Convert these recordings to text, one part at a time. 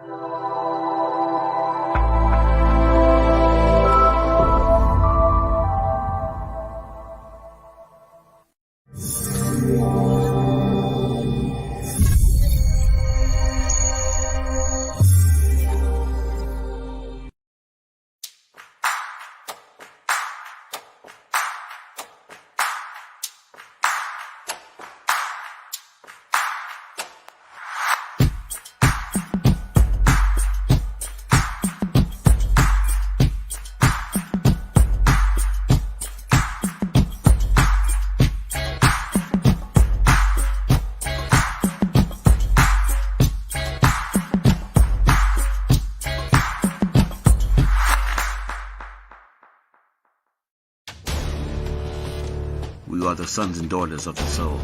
We are the sons and daughters of the soul.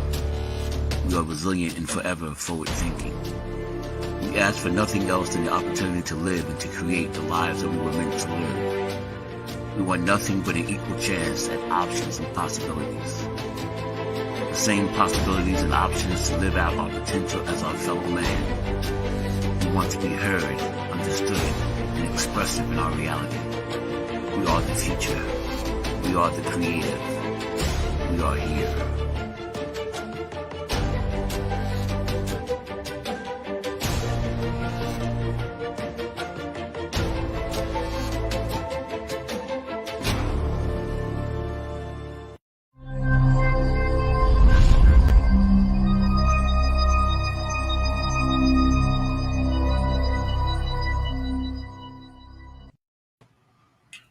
We are resilient and forever forward-thinking. We ask for nothing else than the opportunity to live and to create the lives that we were meant to live. We want nothing but an equal chance at options and possibilities. The same possibilities and options to live out our potential as our fellow man. We want to be heard, understood, and expressive in our reality. We are the future. We are the creative. We are here.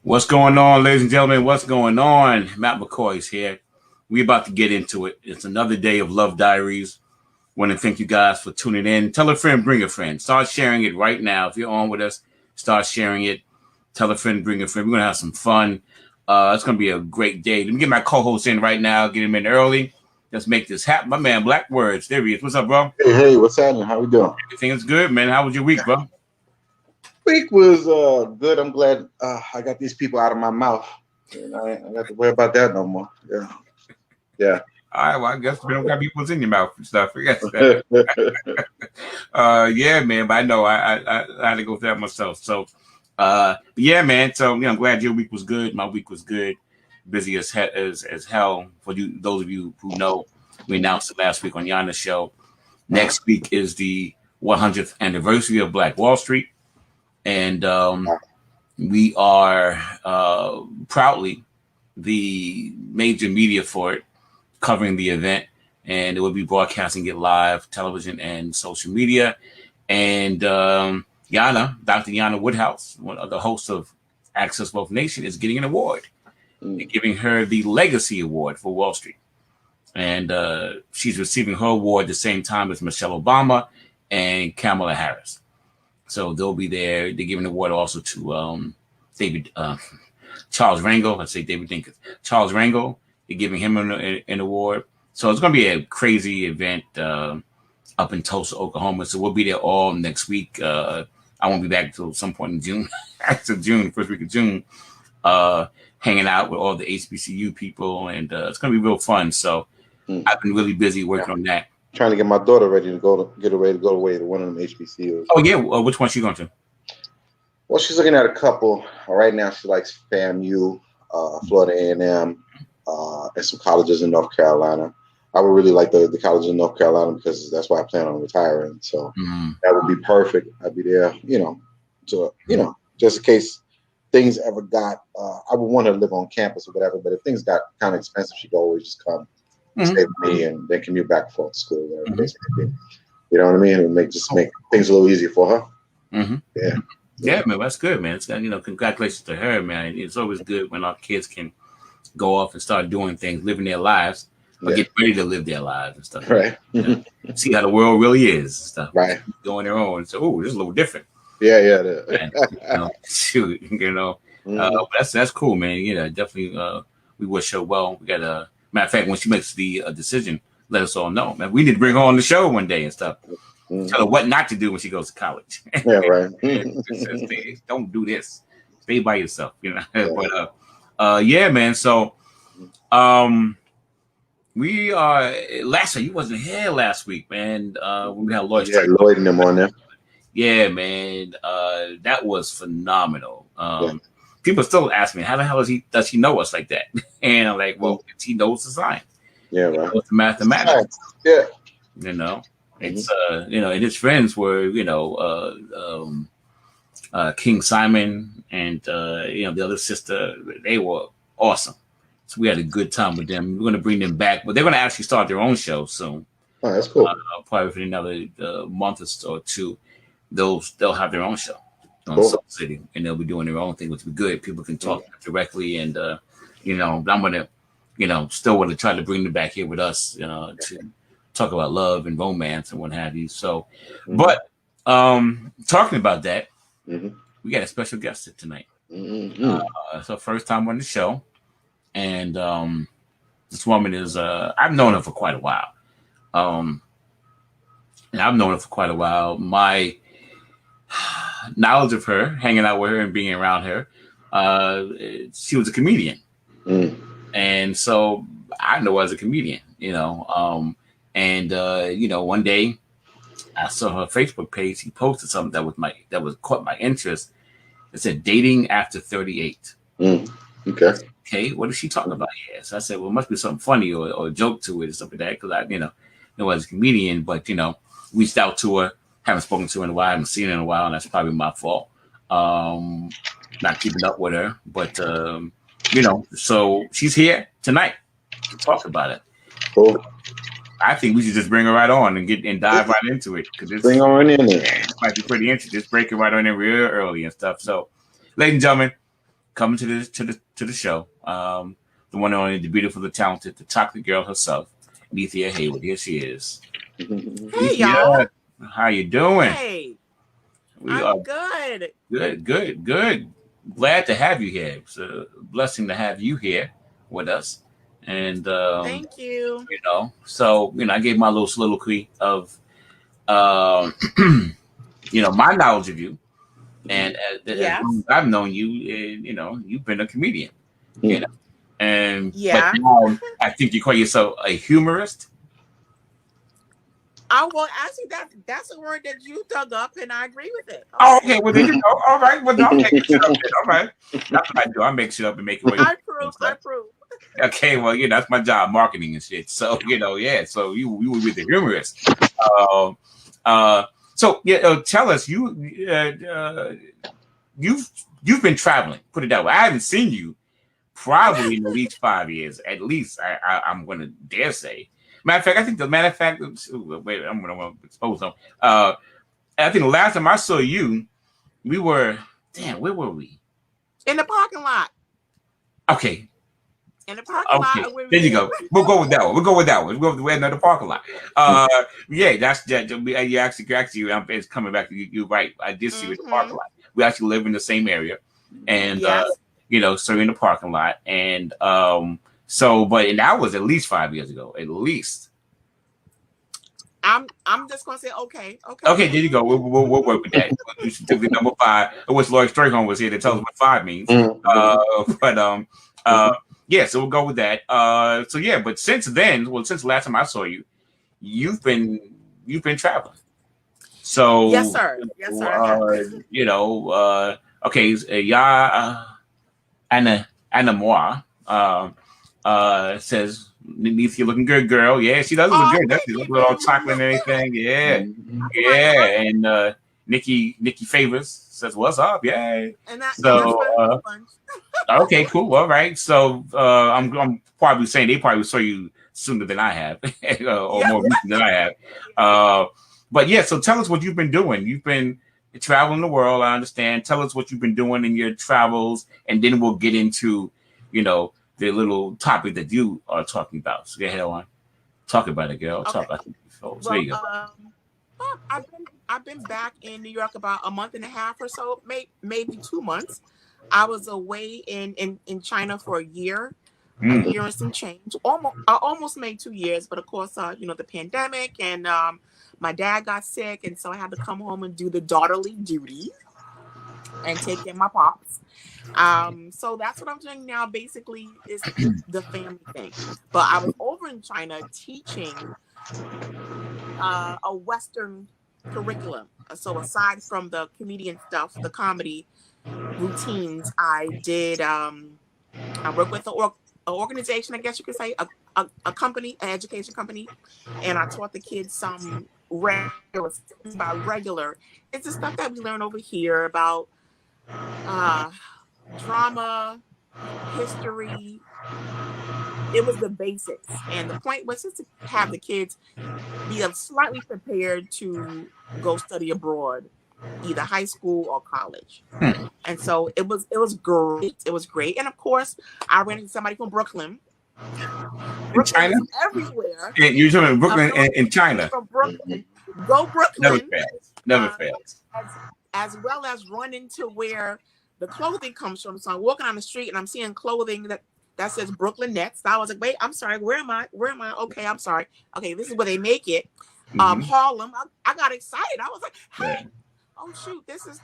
What's going on, ladies and gentlemen? What's going on? Matt McCoy's here. We're about to get into it. It's another day of Love Diaries. Want to thank you guys for tuning in. Tell a friend, bring a friend. Start sharing it right now. If you're on with us, start sharing it. Tell a friend, bring a friend. We're going to have some fun. It's going to be a great day. Let me get my co-host in right now. Get him in early. Let's make this happen. My man, Black Words. There he is. What's up, bro? Hey, what's happening? How we doing? Everything is good, man. How was your week, bro? Week was good. I'm glad I got these people out of my mouth. And I don't have to worry about that no more. Yeah. All right, well, I guess we don't got people's in your mouth and stuff. I guess. Yeah, man. But I know I had to go through that myself. So, yeah, man. So, I'm glad your week was good. My week was good. Busy as hell. For you, those of you who know, we announced it last week on Yana's show. Next week is the 100th anniversary of Black Wall Street, and we are proudly the major media for it, covering the event, and it will be broadcasting it live, television and social media. And Dr. Yana Woodhouse, one of the hosts of Access Wealth Nation, is getting an award. They're giving her the Legacy Award for Wall Street. And she's receiving her award at the same time as Michelle Obama and Kamala Harris. So they'll be there. They're giving the award also to Charles Rangel. I say David Dinkins. Charles Rangel. They're giving him an award. So it's going to be a crazy event up in Tulsa, Oklahoma. So we'll be there all next week. I won't be back until some point in June. After June, first week of June, hanging out with all the HBCU people. And it's going to be real fun. So I've been really busy working on that. Trying to get my daughter ready to go away to one of them HBCUs. Oh, yeah. Which one she going to? Well, she's looking at a couple. Right now, she likes FAMU, Florida A&M, and some colleges in North Carolina. I would really like the college in North Carolina because that's why I plan on retiring. So that would be perfect. I'd be there, just in case things ever got. I would want her to live on campus or whatever. But if things got kind of expensive, she could always just come stay with me and then commute back and forth to school. You know what I mean? It would make things a little easier for her. Yeah, man, that's good, man. It's congratulations to her, man. It's always good when our kids can go off and start doing things, living their lives, or get ready to live their lives and stuff. Right. See how the world really is and stuff. Right. Going their own. So, this is a little different. Yeah. And, shoot, but that's cool, man. Yeah, definitely. We wish her well. We got a matter of fact, when she makes the decision, let us all know, man. We need to bring her on the show one day and stuff. Tell her what not to do when she goes to college. Yeah, right. Don't do this. Stay by yourself, Yeah. But yeah, man. So, we are last week. You wasn't here last week, man. When we had Lloyd. Yeah, Lloyd and them on there. Yeah, man. That was phenomenal. People still ask me, how the hell does he know us like that? And I'm like, well, he knows the science. Yeah, right. He knows the mathematics. Yeah. You know, it's and his friends were, King Simon and the other sister. They were awesome. So we had a good time with them. We're going to bring them back, but they're going to actually start their own show soon. Oh, that's cool. Probably for another month or two. They'll have their own show on Cool. Soul City, and they'll be doing their own thing, which will be good. People can talk directly, and I'm gonna, still want to try to bring them back here with us, to talk about love and romance and what have you. So, but talking about that, we got a special guest tonight. It's her first time on the show, and this woman is I've known her for quite a while. And I've known her for quite a while. My knowledge of her, hanging out with her and being around her, she was a comedian. And so I know her as a comedian, one day I saw her Facebook page. She posted something that was caught my interest. It said dating after 38. Okay, what is she talking about here? So I said, well, it must be something funny or a joke to it or something like that, because I, know her as a comedian, but reached out to her, haven't spoken to her in a while, haven't seen her in a while, and that's probably my fault. Not keeping up with her, but so she's here tonight to talk about it. Cool. I think we should just bring her right on and dive right into it, because bring her on in there. It might be pretty interesting. Just break it right on in real early and stuff. So, ladies and gentlemen, coming to the show, the one and only, the beautiful, the talented, the chocolate girl herself, Nethia Heyward. Here she is. Hey, y'all. How you doing? Hey, We I'm are good. Good. Glad to have you here. It's a blessing to have you here with us. And thank you. So I gave my little soliloquy of my knowledge of you, and as long as I've known you, you've been a comedian, and but now I think you call yourself a humorist. Well, actually, that's a word that you dug up, and I agree with it. Okay. Oh, okay. Well, there you go. All right. Well, don't make shit up. All right. That's what I do. I make shit up and make it. I prove. Okay. Well, that's my job, marketing and shit. So yeah. So you were with the humorist. So tell us, you've been traveling. Put it that way. I haven't seen you probably in at least 5 years. At least I'm going to dare say. Wait, I'm going to expose them. I think the last time I saw you, we were, where were we? In the parking lot. Okay. In the parking lot. There you go. We'll go with that one. We'll go with another parking lot. That's you actually, it's coming back to you. You're right. I did see you in the parking lot. We actually live in the same area, and so you're in the parking lot, and and that was at least 5 years ago, at least. I'm just gonna say okay. Okay, there you go. We'll work with that. We should do the number 5. I wish Lloyd Strayhorn was here to tell us what 5 means. So we'll go with that. But since then, since the last time I saw you, you've been traveling. So yes, sir. Anna Moore says, Nethia looking good, girl. Yeah, she does look good. She's looking all chocolate and everything. Yeah. And Nikki Favors says, "What's up?" Yeah. Okay, cool. All right. So I'm probably saying they probably saw you sooner than I have, or more recent than I have. But yeah. So tell us what you've been doing. You've been traveling the world. I understand. Tell us what you've been doing in your travels, and then we'll get into, the little topic that you are talking about. So go ahead on. Talk about it, girl. Okay. Talk about it. So there you go. I've been back in New York about a month and a half or so, maybe 2 months. I was away in China for a year and some change. I almost made 2 years, but of course, the pandemic, and my dad got sick, and so I had to come home and do the daughterly duty and take care of my pops. So that's what I'm doing now. Basically, is the family thing. But I was over in China teaching a Western curriculum. So aside from the comedian stuff, the comedy routines, I did. I worked with an organization, I guess you could say, a company, an education company, and I taught the kids some regular. By regular, it's the stuff that we learn over here about drama, history. It was the basics, and the point was just to have the kids be slightly prepared to go study abroad, either high school or college. And so it was great. It was great, and of course, I ran into somebody from Brooklyn. In China, everywhere. And you're talking about Brooklyn in China. From Brooklyn, go Brooklyn. Never fails. As well as run into where the clothing comes from. So I'm walking on the street and I'm seeing clothing that says Brooklyn Nets. I was like, wait, I'm sorry, where am I? Okay, I'm sorry. Okay, this is where they make it. Harlem. I got excited. I was like, hey, oh shoot, this is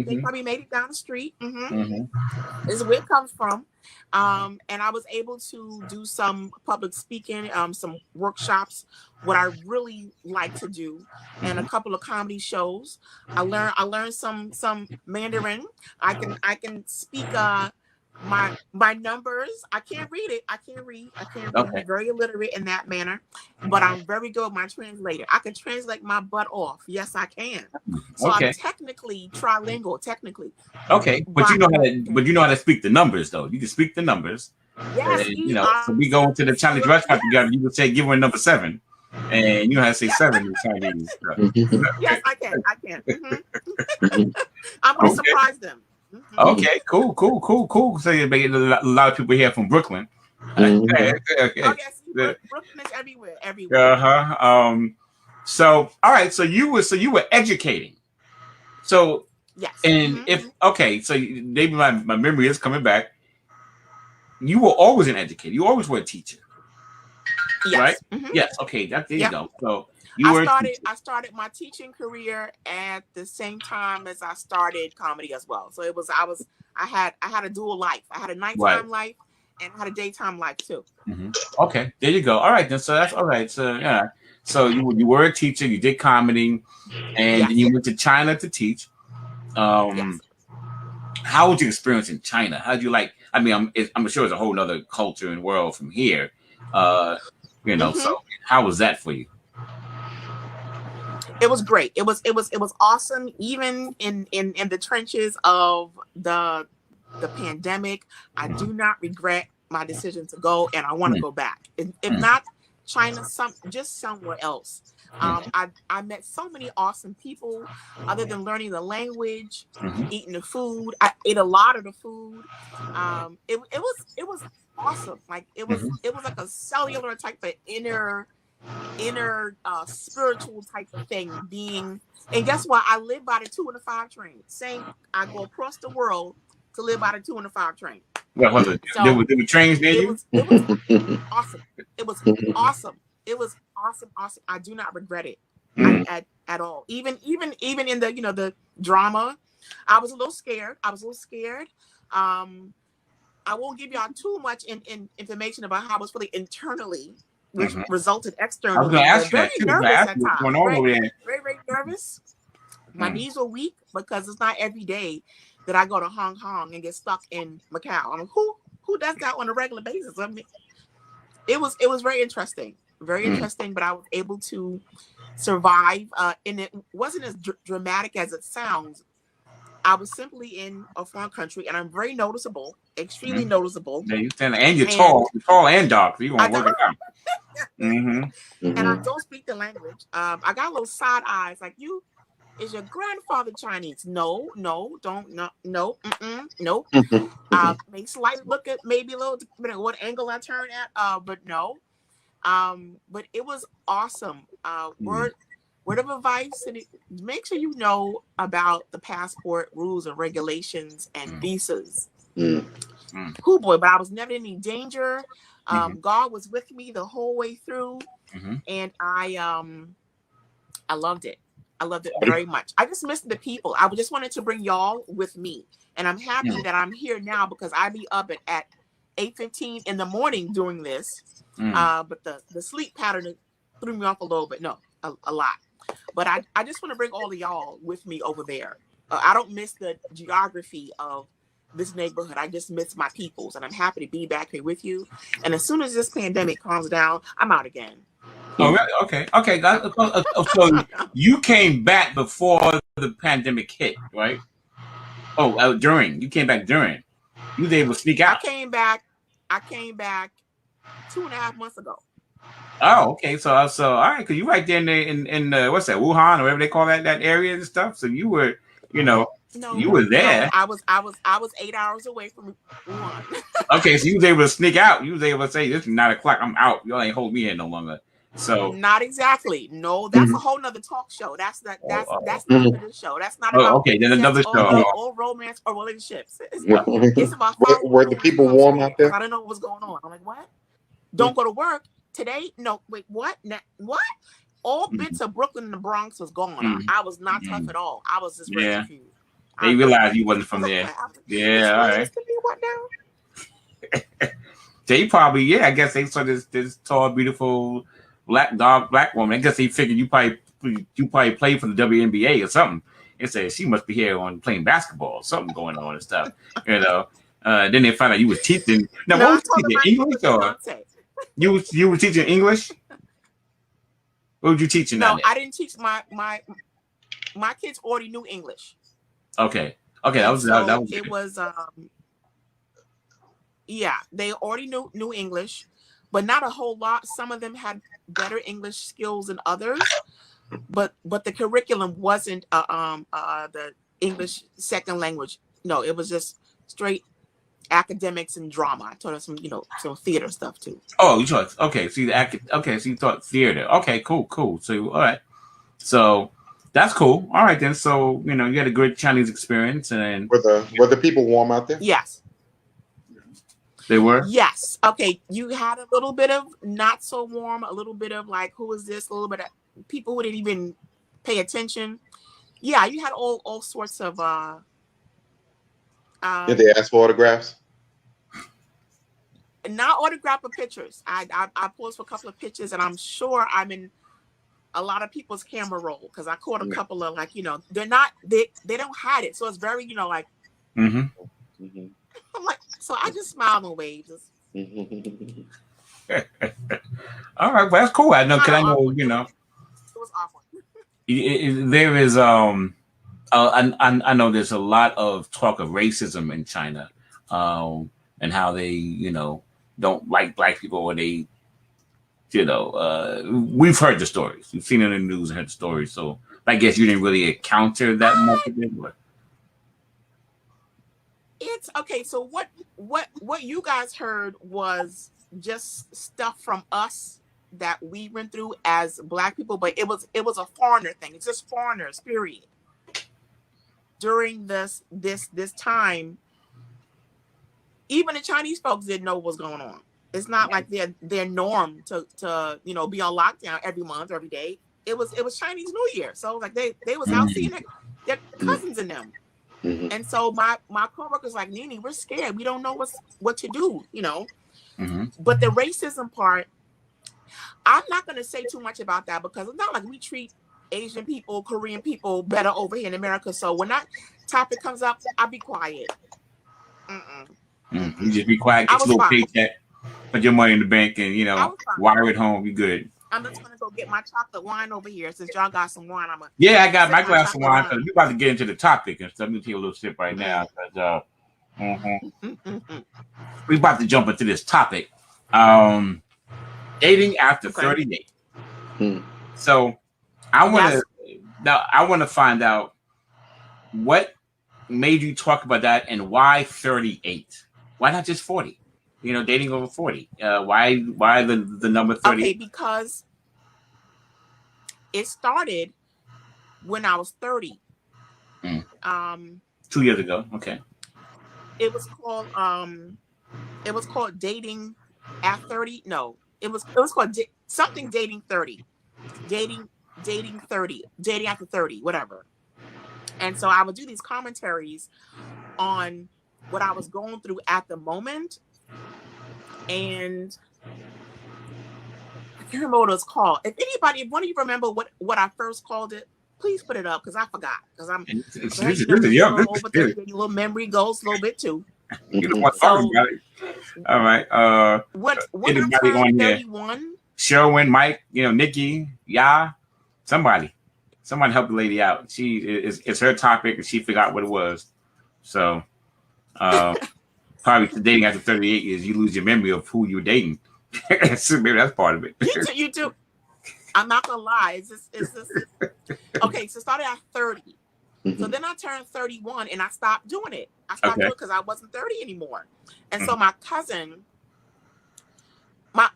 they probably made it down the street. This is where it comes from. And I was able to do some public speaking, some workshops, what I really like to do, and a couple of comedy shows. I learned some Mandarin. I can speak my numbers. I can't read it. I can't read. Okay. Very illiterate in that manner, but I'm very good with my translator. I can translate my butt off. Yes, I can. So I'm technically trilingual. Technically. Okay, but you know how to speak the numbers though. You can speak the numbers. Yes. And, so we go into the Chinese restaurant together. You would say, "Give her number 7," and you know how to say 7 in Chinese. Yes, I can. I'm gonna surprise them. Okay, cool. So you make a lot of people here from Brooklyn. Okay. Brooklyn is everywhere. So all right. So you were educating. So yes. And so maybe my memory is coming back. You were always an educator. You always were a teacher. Yes. Right? Yes. Okay. There you go. So I started my teaching career at the same time as I started comedy as well. So I had a dual life. I had a nighttime life and I had a daytime life too. Okay, there you go. All right, then. So that's all right. So yeah. So you were a teacher. You did comedy, and then you went to China to teach. How was your experience in China? How did you like? I mean, I'm sure it's a whole other culture and world from here. So how was that for you? It was great. It was awesome. Even in the trenches of the pandemic, I do not regret my decision to go, and I want to go back. If not China, just somewhere else. I met so many awesome people. Other than learning the language, eating the food, I ate a lot of the food. It was awesome. Like it was like a cellular type of inner spiritual type of thing being. And guess what? I live by the 2 and the 5 train. I go across the world to live by the 2 and the 5 train. What was it? So there were trains near you? It was awesome. It was awesome. It was awesome. I do not regret it at all. Even in the the drama, I was a little scared. I won't give y'all too much in information about how I was feeling internally, which resulted externally. I was going to ask you that too. Nervous at what's going on over there. Very nervous. My knees were weak because it's not every day that I go to Hong Kong and get stuck in Macau. I mean, who does that on a regular basis? I mean, it was very interesting, but I was able to survive, and it wasn't as dramatic as it sounds. I was simply in a foreign country, and I'm very noticeable, extremely noticeable. Yeah, you're tall and dark. So you want to work it out. And I don't speak the language. I got a little side eyes, like you. Is your grandfather Chinese? No, don't, no. Make slight look at maybe a little, depending on what angle I turn at. But no. But it was awesome. Word of advice, and make sure you know about the passport rules and regulations and visas. Oh boy, but I was never in any danger. God was with me the whole way through, and I loved it. I loved it very much. I just missed the people. I just wanted to bring y'all with me, and I'm happy that I'm here now because I be up at 8:15 in the morning doing this. But the sleep pattern threw me off a little bit. No, a lot. But I just want to bring all of y'all with me over there. I don't miss the geography of this neighborhood. I just miss my peoples, and I'm happy to be back here with you. And as soon as this pandemic calms down, I'm out again. Oh, really? Okay. Okay. So you came back before the pandemic hit, right? Oh, during. You came back during. You was able to sneak out. I came back 2.5 months ago. Oh, okay. So all right, because you right there in what's that, Wuhan or whatever they call that area and stuff. So you were, you were there. No, I was 8 hours away from Wuhan. Okay, so you was able to sneak out. You was able to say, "This is 9 o'clock. I'm out. Y'all ain't hold me in no longer." So not exactly. No, that's a whole nother talk show. That's not another show. That's not about. Okay, then another show. Or romance or relationships. It's about were the people warm out there? I don't know what was going on. I'm like, what? Don't go to work today? No, wait, what? What? All bits of Brooklyn and the Bronx was gone. I was not tough at all. I was just very confused. They realized you wasn't from there. Yeah, all right. What now? They probably, I guess they saw this tall, beautiful black woman. I guess they figured you probably played for the WNBA or something. They said she must be here on playing basketball, something going on and stuff. Then they found out you was teaching. Now, what was you teaching? English or you were teaching English? What were you teaching? No, I didn't teach my kids already knew English. Okay. That was it was they already knew English, but not a whole lot. Some of them had better English skills than others, but the curriculum wasn't the English second language. No, it was just straight academics and drama. I taught them some theater stuff too. Oh, you taught so you taught theater. Okay, cool. So all right. So that's cool. All right then. So you had a good Chinese experience, and were the people warm out there? Yes. They were? Yes. Okay. You had a little bit of not so warm, a little bit of like, who is this? A little bit of people who didn't even pay attention. Yeah, you had all sorts of did they ask for autographs? Not autograph, but pictures. I posed for a couple of pictures, and I'm sure I'm in a lot of people's camera roll because I caught a couple of they're not they don't hide it, so it's very like. Mm-hmm. I'm like, so I just smiled and waved. All right, well that's cool. I know because I know it was awkward. There is I know there's a lot of talk of racism in China, and how they don't like black people, or they we've heard the stories. We've seen it in the news and heard the stories. So I guess you didn't really encounter that much of it. But it's okay. So what you guys heard was just stuff from us that we went through as black people, but it was a foreigner thing. It's just foreigners, period. During this time, even the Chinese folks didn't know what was going on. It's not like their norm to be on lockdown every month or every day. It was Chinese New Year, so like they was out seeing their cousins in them. Mm-hmm. And so my coworkers like, Nene, we're scared. We don't know what to do, Mm-hmm. But the racism part, I'm not going to say too much about that because it's not like we treat Asian people, Korean people better over here in America. So when that topic comes up, I'll be quiet. You just be quiet, get your little paycheck, put your money in the bank, and wire it home. You good. I'm just gonna go get my chocolate wine over here since y'all got some wine. I got my glass of wine because we're about to get into the topic and stuff. Let me take a little sip right now. We're about to jump into this topic. Dating after 38. So I want to find out what made you talk about that and why 38. Why not just 40? Dating over 40. Why the number 30? Okay, because it started when I was 30. 2 years ago. Okay. It was called dating at 30. No, it was called something dating 30. Dating 30. Dating after 30, whatever. And so I would do these commentaries on what I was going through at the moment. And can't remember what it was called. If one of you remember what I first called it, please put it up because I forgot. Because I'm over 30, a little memory goes a little bit too. You don't want to talk about it. All right. When anybody I on turned here? 31, Sherwin, Mike, Nikki, somebody help the lady out. It's her topic and she forgot what it was. So probably dating after 38 years, you lose your memory of who you were dating. So maybe that's part of it. You do. I'm not gonna lie. It's just okay. So started at 30. So then I turned 31 and I stopped doing it. I stopped doing it because I wasn't 30 anymore. And so my cousin, not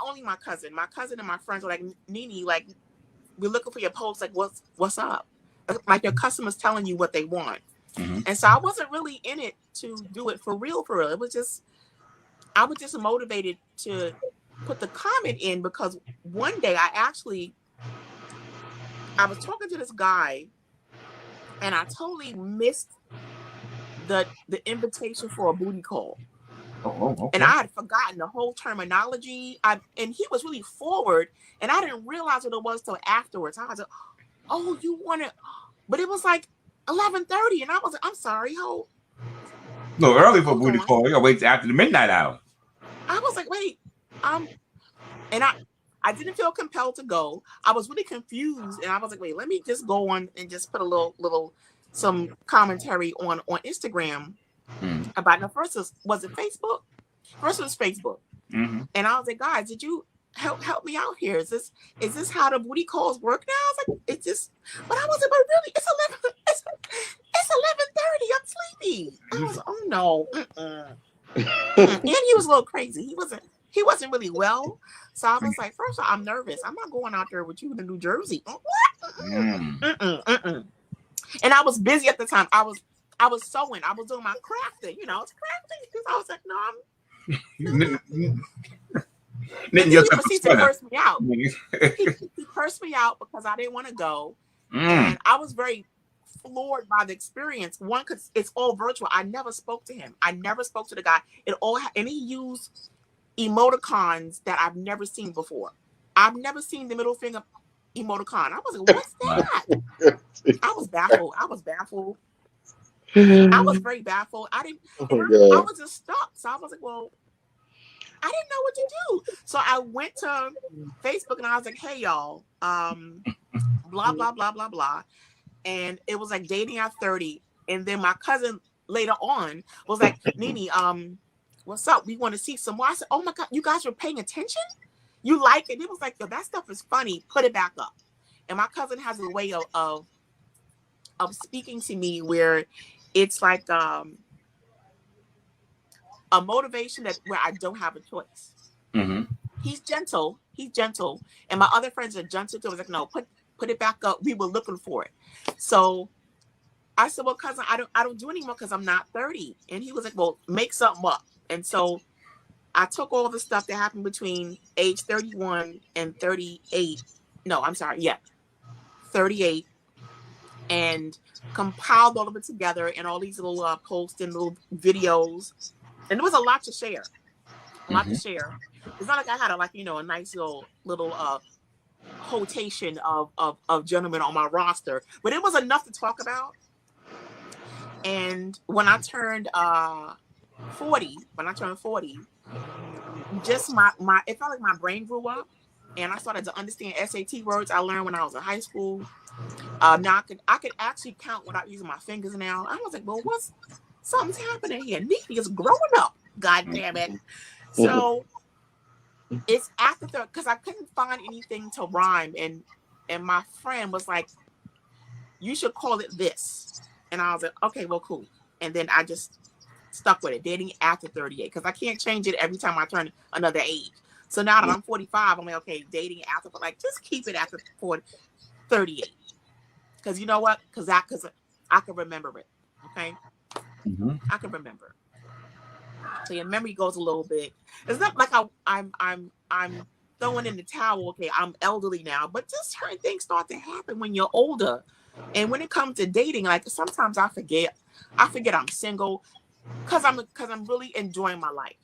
only my cousin and my friends were like, Nene, like, we're looking for your post. Like, what's up? Like your customers telling you what they want. And so I wasn't really in it to do it for real. It was just, I was just motivated to put the comment in because one day I was talking to this guy and I totally missed the invitation for a booty call. Okay. And I had forgotten the whole terminology. And he was really forward and I didn't realize what it was till afterwards. I was like, oh, you want it? But it was like 11:30 and I was like, I'm sorry, hold. A little early for a booty call. You gotta wait after the midnight hour. I was like, wait, and I didn't feel compelled to go. I was really confused, and I was like, wait, let me just go on and just put some commentary on Instagram about the first was it Facebook? First it was Facebook, and I was like, guys, did you help me out here? Is this how the booty calls work now? I was like, it's just, but I wasn't, but really, it's 11:30. I'm sleepy. I was, oh no. And he was a little crazy. He wasn't really well. So I was like, first of all, I'm nervous. I'm not going out there with you in New Jersey. And I was busy at the time. I was sewing. I was doing my crafting. I was crafting because I was like, no, he cursed me out. He cursed me out because I didn't want to go. And I was very floored by the experience. One, because it's all virtual. I never spoke to him. I never spoke to the guy. And he used emoticons that I've never seen before. I've never seen the middle finger emoticon. I was like, what's that? I was baffled. I was very baffled. I was just stuck. So I was like, well, I didn't know what to do. So I went to Facebook and I was like, hey y'all, blah, blah, blah, blah, blah. And it was like dating at 30. And then my cousin later on was like, Nene, what's up? We want to see some more. I said, oh my God, you guys were paying attention? You like it? It was like, yo, that stuff is funny. Put it back up. And my cousin has a way of speaking to me where it's like a motivation where I don't have a choice. He's gentle. And my other friends are gentle too. I was like, no, put it back up. We were looking for it. So I said, well, cousin, I don't do anymore because I'm not 30. And he was like, well, make something up. And so I took all the stuff that happened between age 31 and 38. No, I'm sorry. Yeah. 38. And compiled all of it together and all these little posts and little videos. And there was a lot to share. It's not like I had a nice little quotation of gentlemen on my roster, but it was enough to talk about. And when I turned 40, just it felt like my brain grew up and I started to understand SAT words I learned when I was in high school. Now I could actually count without using my fingers now. I was like, well, something's happening here. Nethia is growing up. God damn it. So it's after because I couldn't find anything to rhyme. And my friend was like, you should call it this. And I was like, okay, well, cool. And then I just stuck with it, dating after 38, because I can't change it every time I turn another age. So now that I'm 45, I'm like, okay, dating after, but just keep it after 38. Because you know what? Because I can remember it. Okay, I can remember. So your memory goes a little bit. It's not like I'm throwing in the towel. Okay, I'm elderly now, but just certain things start to happen when you're older. And when it comes to dating, sometimes I forget I'm single because I'm really enjoying my life.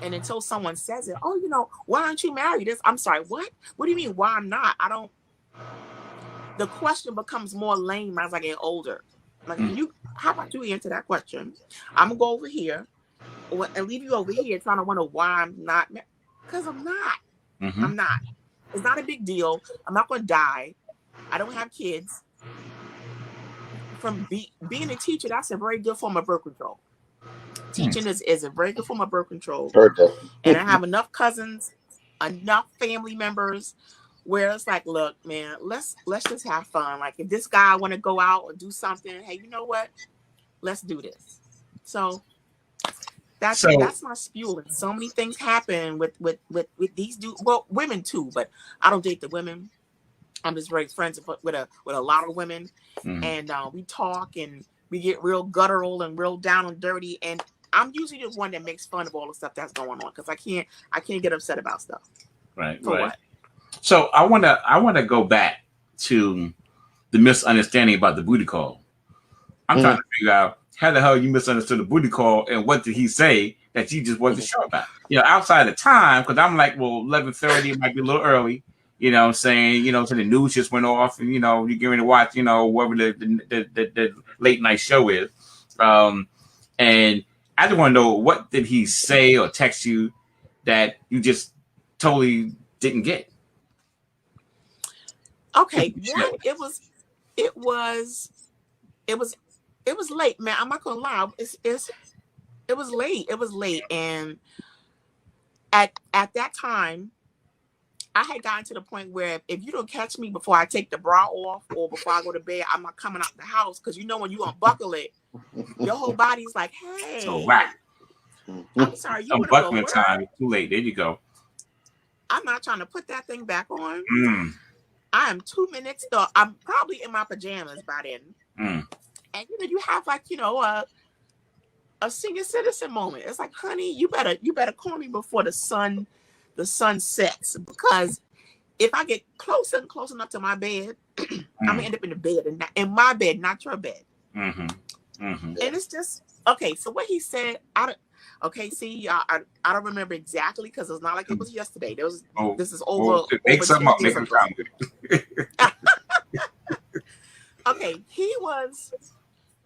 And until someone says it, oh, why aren't you married? I'm sorry, what? What do you mean, why I'm not? The question becomes more lame as I get older. Like, how about you answer that question? I'm going to go over here and leave you over here trying to wonder why I'm not married. Because I'm not. Mm-hmm. I'm not. It's not a big deal. I'm not going to die. I don't have kids. From being a teacher, that's a very good form of birth control. Teaching is a very good form of birth control. And I have enough cousins, enough family members where it's like, look, man, let's just have fun. Like, if this guy want to go out or do something, hey, you know what? Let's do this. So that's my spewing. So many things happen with these dudes. Well, women too, but I don't date the women. I'm just very friends with a lot of women, and we talk and we get real guttural and real down and dirty. And I'm usually the one that makes fun of all the stuff that's going on because I can't get upset about stuff. Right. For right. what? So I wanna go back to the misunderstanding about the booty call. I'm trying to figure out how the hell you misunderstood the booty call and what did he say that you just wasn't sure about. Outside of time, because I'm like, well, 11:30, it might be a little early. I'm saying, so the news just went off, and you're going to watch, whatever the late night show is, and I just want to know, what did he say or text you that you just totally didn't get? Okay, one, it was late, man. I'm not gonna lie, it was late, and at that time, I had gotten to the point where if you don't catch me before I take the bra off or before I go to bed, I'm not coming out the house, because when you unbuckle it, your whole body's like, hey, So right. I'm sorry, you unbuckling time. It's too late. There you go. I'm not trying to put that thing back on. I am 2 minutes though. I'm probably in my pajamas by then. And you have like a senior citizen moment. It's like, honey, you better call me before the sun sets, because if I get close enough to my bed, I'm gonna end up in the bed, and in my bed, not your bed. And it's just okay. So what he said, I don't remember exactly, because it's not like it was yesterday. This is over. Make something up. Make him sound good. Okay, he was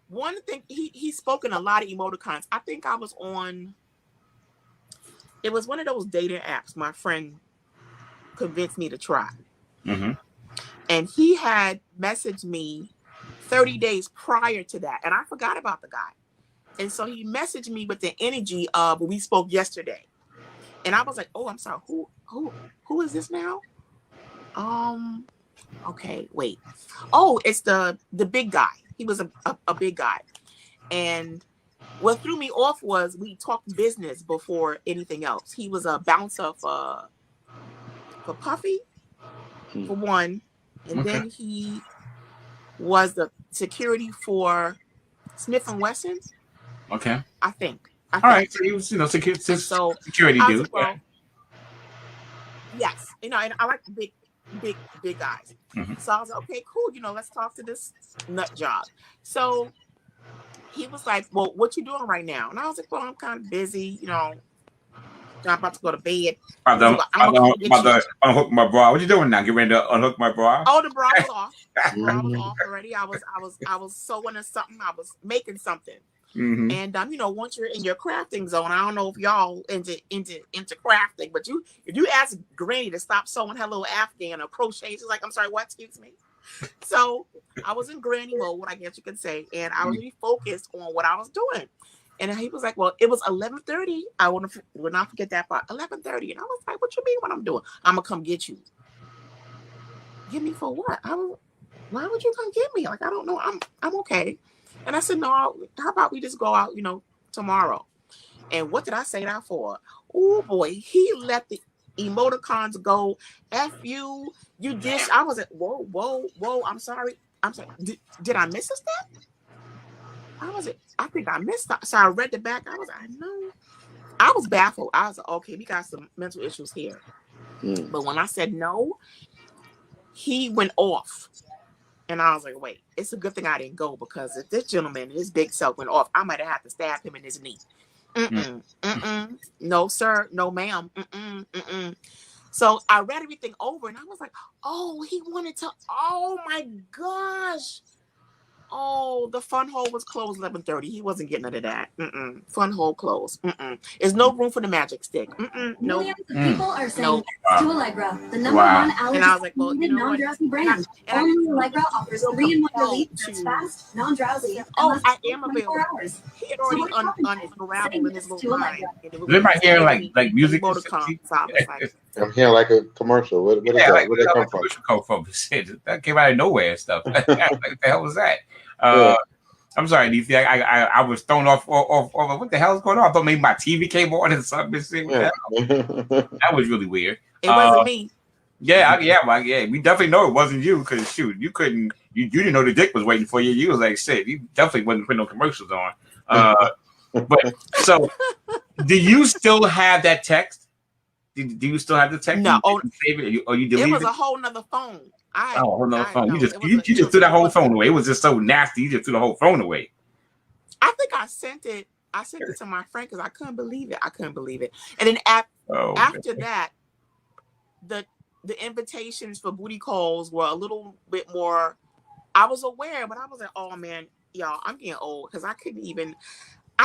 one thing. He spoke in a lot of emoticons. I think I was on. It was one of those dating apps my friend convinced me to try. And he had messaged me 30 days prior to that, and I forgot about the guy. And so he messaged me with the energy of, we spoke yesterday. And I was like, oh, I'm sorry. Who is this now? Okay, wait. Oh, it's the big guy. He was a big guy. And what threw me off was we talked business before anything else. He was a bouncer for Puffy, for one. And then he was the security for Smith & Wesson. Okay. I think. All right. So he was, security dude. Well, yes. And I like big guys. So I was like, okay, cool. Let's talk to this nut job. So he was like, well, what you doing right now? And I was like, well, I'm kind of busy. I'm about to go to bed. I'm unhook my bra. What you doing now? Get ready to unhook my bra? Oh, the bra was off. The bra was off already. I was sewing in something. I was making something. And once you're in your crafting zone, I don't know if y'all into crafting, but if you ask Granny to stop sewing her little Afghan or crochet, she's like, I'm sorry, what? Excuse me. So I was in Granny mode, what I guess you could say, and I was really focused on what I was doing. And he was like, well, it was 11:30. I will not forget that part. 11:30. And I was like, what you mean what I'm doing? I'm going to come get you. Get me for what? Why would you come get me? Like, I don't know. I'm okay. And I said, no, how about we just go out, tomorrow? And what did I say that for? Oh, boy. He let the emoticons go. F you. You dish. I was like, whoa. I'm sorry. Did I miss a step? I think I missed that. So I read the back. I know. I was baffled. I was like, okay, we got some mental issues here. But when I said no, he went off. And I was like, wait, it's a good thing I didn't go, because if this gentleman, his big self went off, I might have had to stab him in his knee. No, sir. No, ma'am. So I read everything over and I was like, oh, he wanted to, oh my gosh. Oh, the fun hole was closed 11:30. He wasn't getting into that. Fun hole closed. There's no room for the magic stick. No. Millions of people are saying Wow. to Allegra, the number one allergy And I was like, well, you know what? non-drowsy brand. Only Allegra offers 3-in-1 relief that's fast, non-drowsy. Oh, I am available. Hours. He had already unraveled in his little mind. Is anybody hearing like music? So I was like, I'm hearing like a commercial. What is that? Like, Where did that come from? Come from? Shit, that came out of nowhere and stuff. Like, what the hell was that? I'm sorry, Nethia. I was thrown off. What the hell is going on? I thought maybe my TV came on and something. Yeah. That was really weird. It wasn't me. Yeah. We definitely know it wasn't you because shoot, you couldn't. You didn't know the dick was waiting for you. You was like, shit. You definitely wasn't putting no commercials on. But so, do you still have that text? Do you still have the text? No. You save it, or you delete It it? was a whole nother phone. Whole nother phone. No, You just threw that whole phone away. It was just so nasty. You just threw the whole phone away. I think I sent it to my friend because I couldn't believe it. And then after that, the invitations for booty calls were a little bit more. I was aware, but I was like, oh man, y'all, I'm getting old because I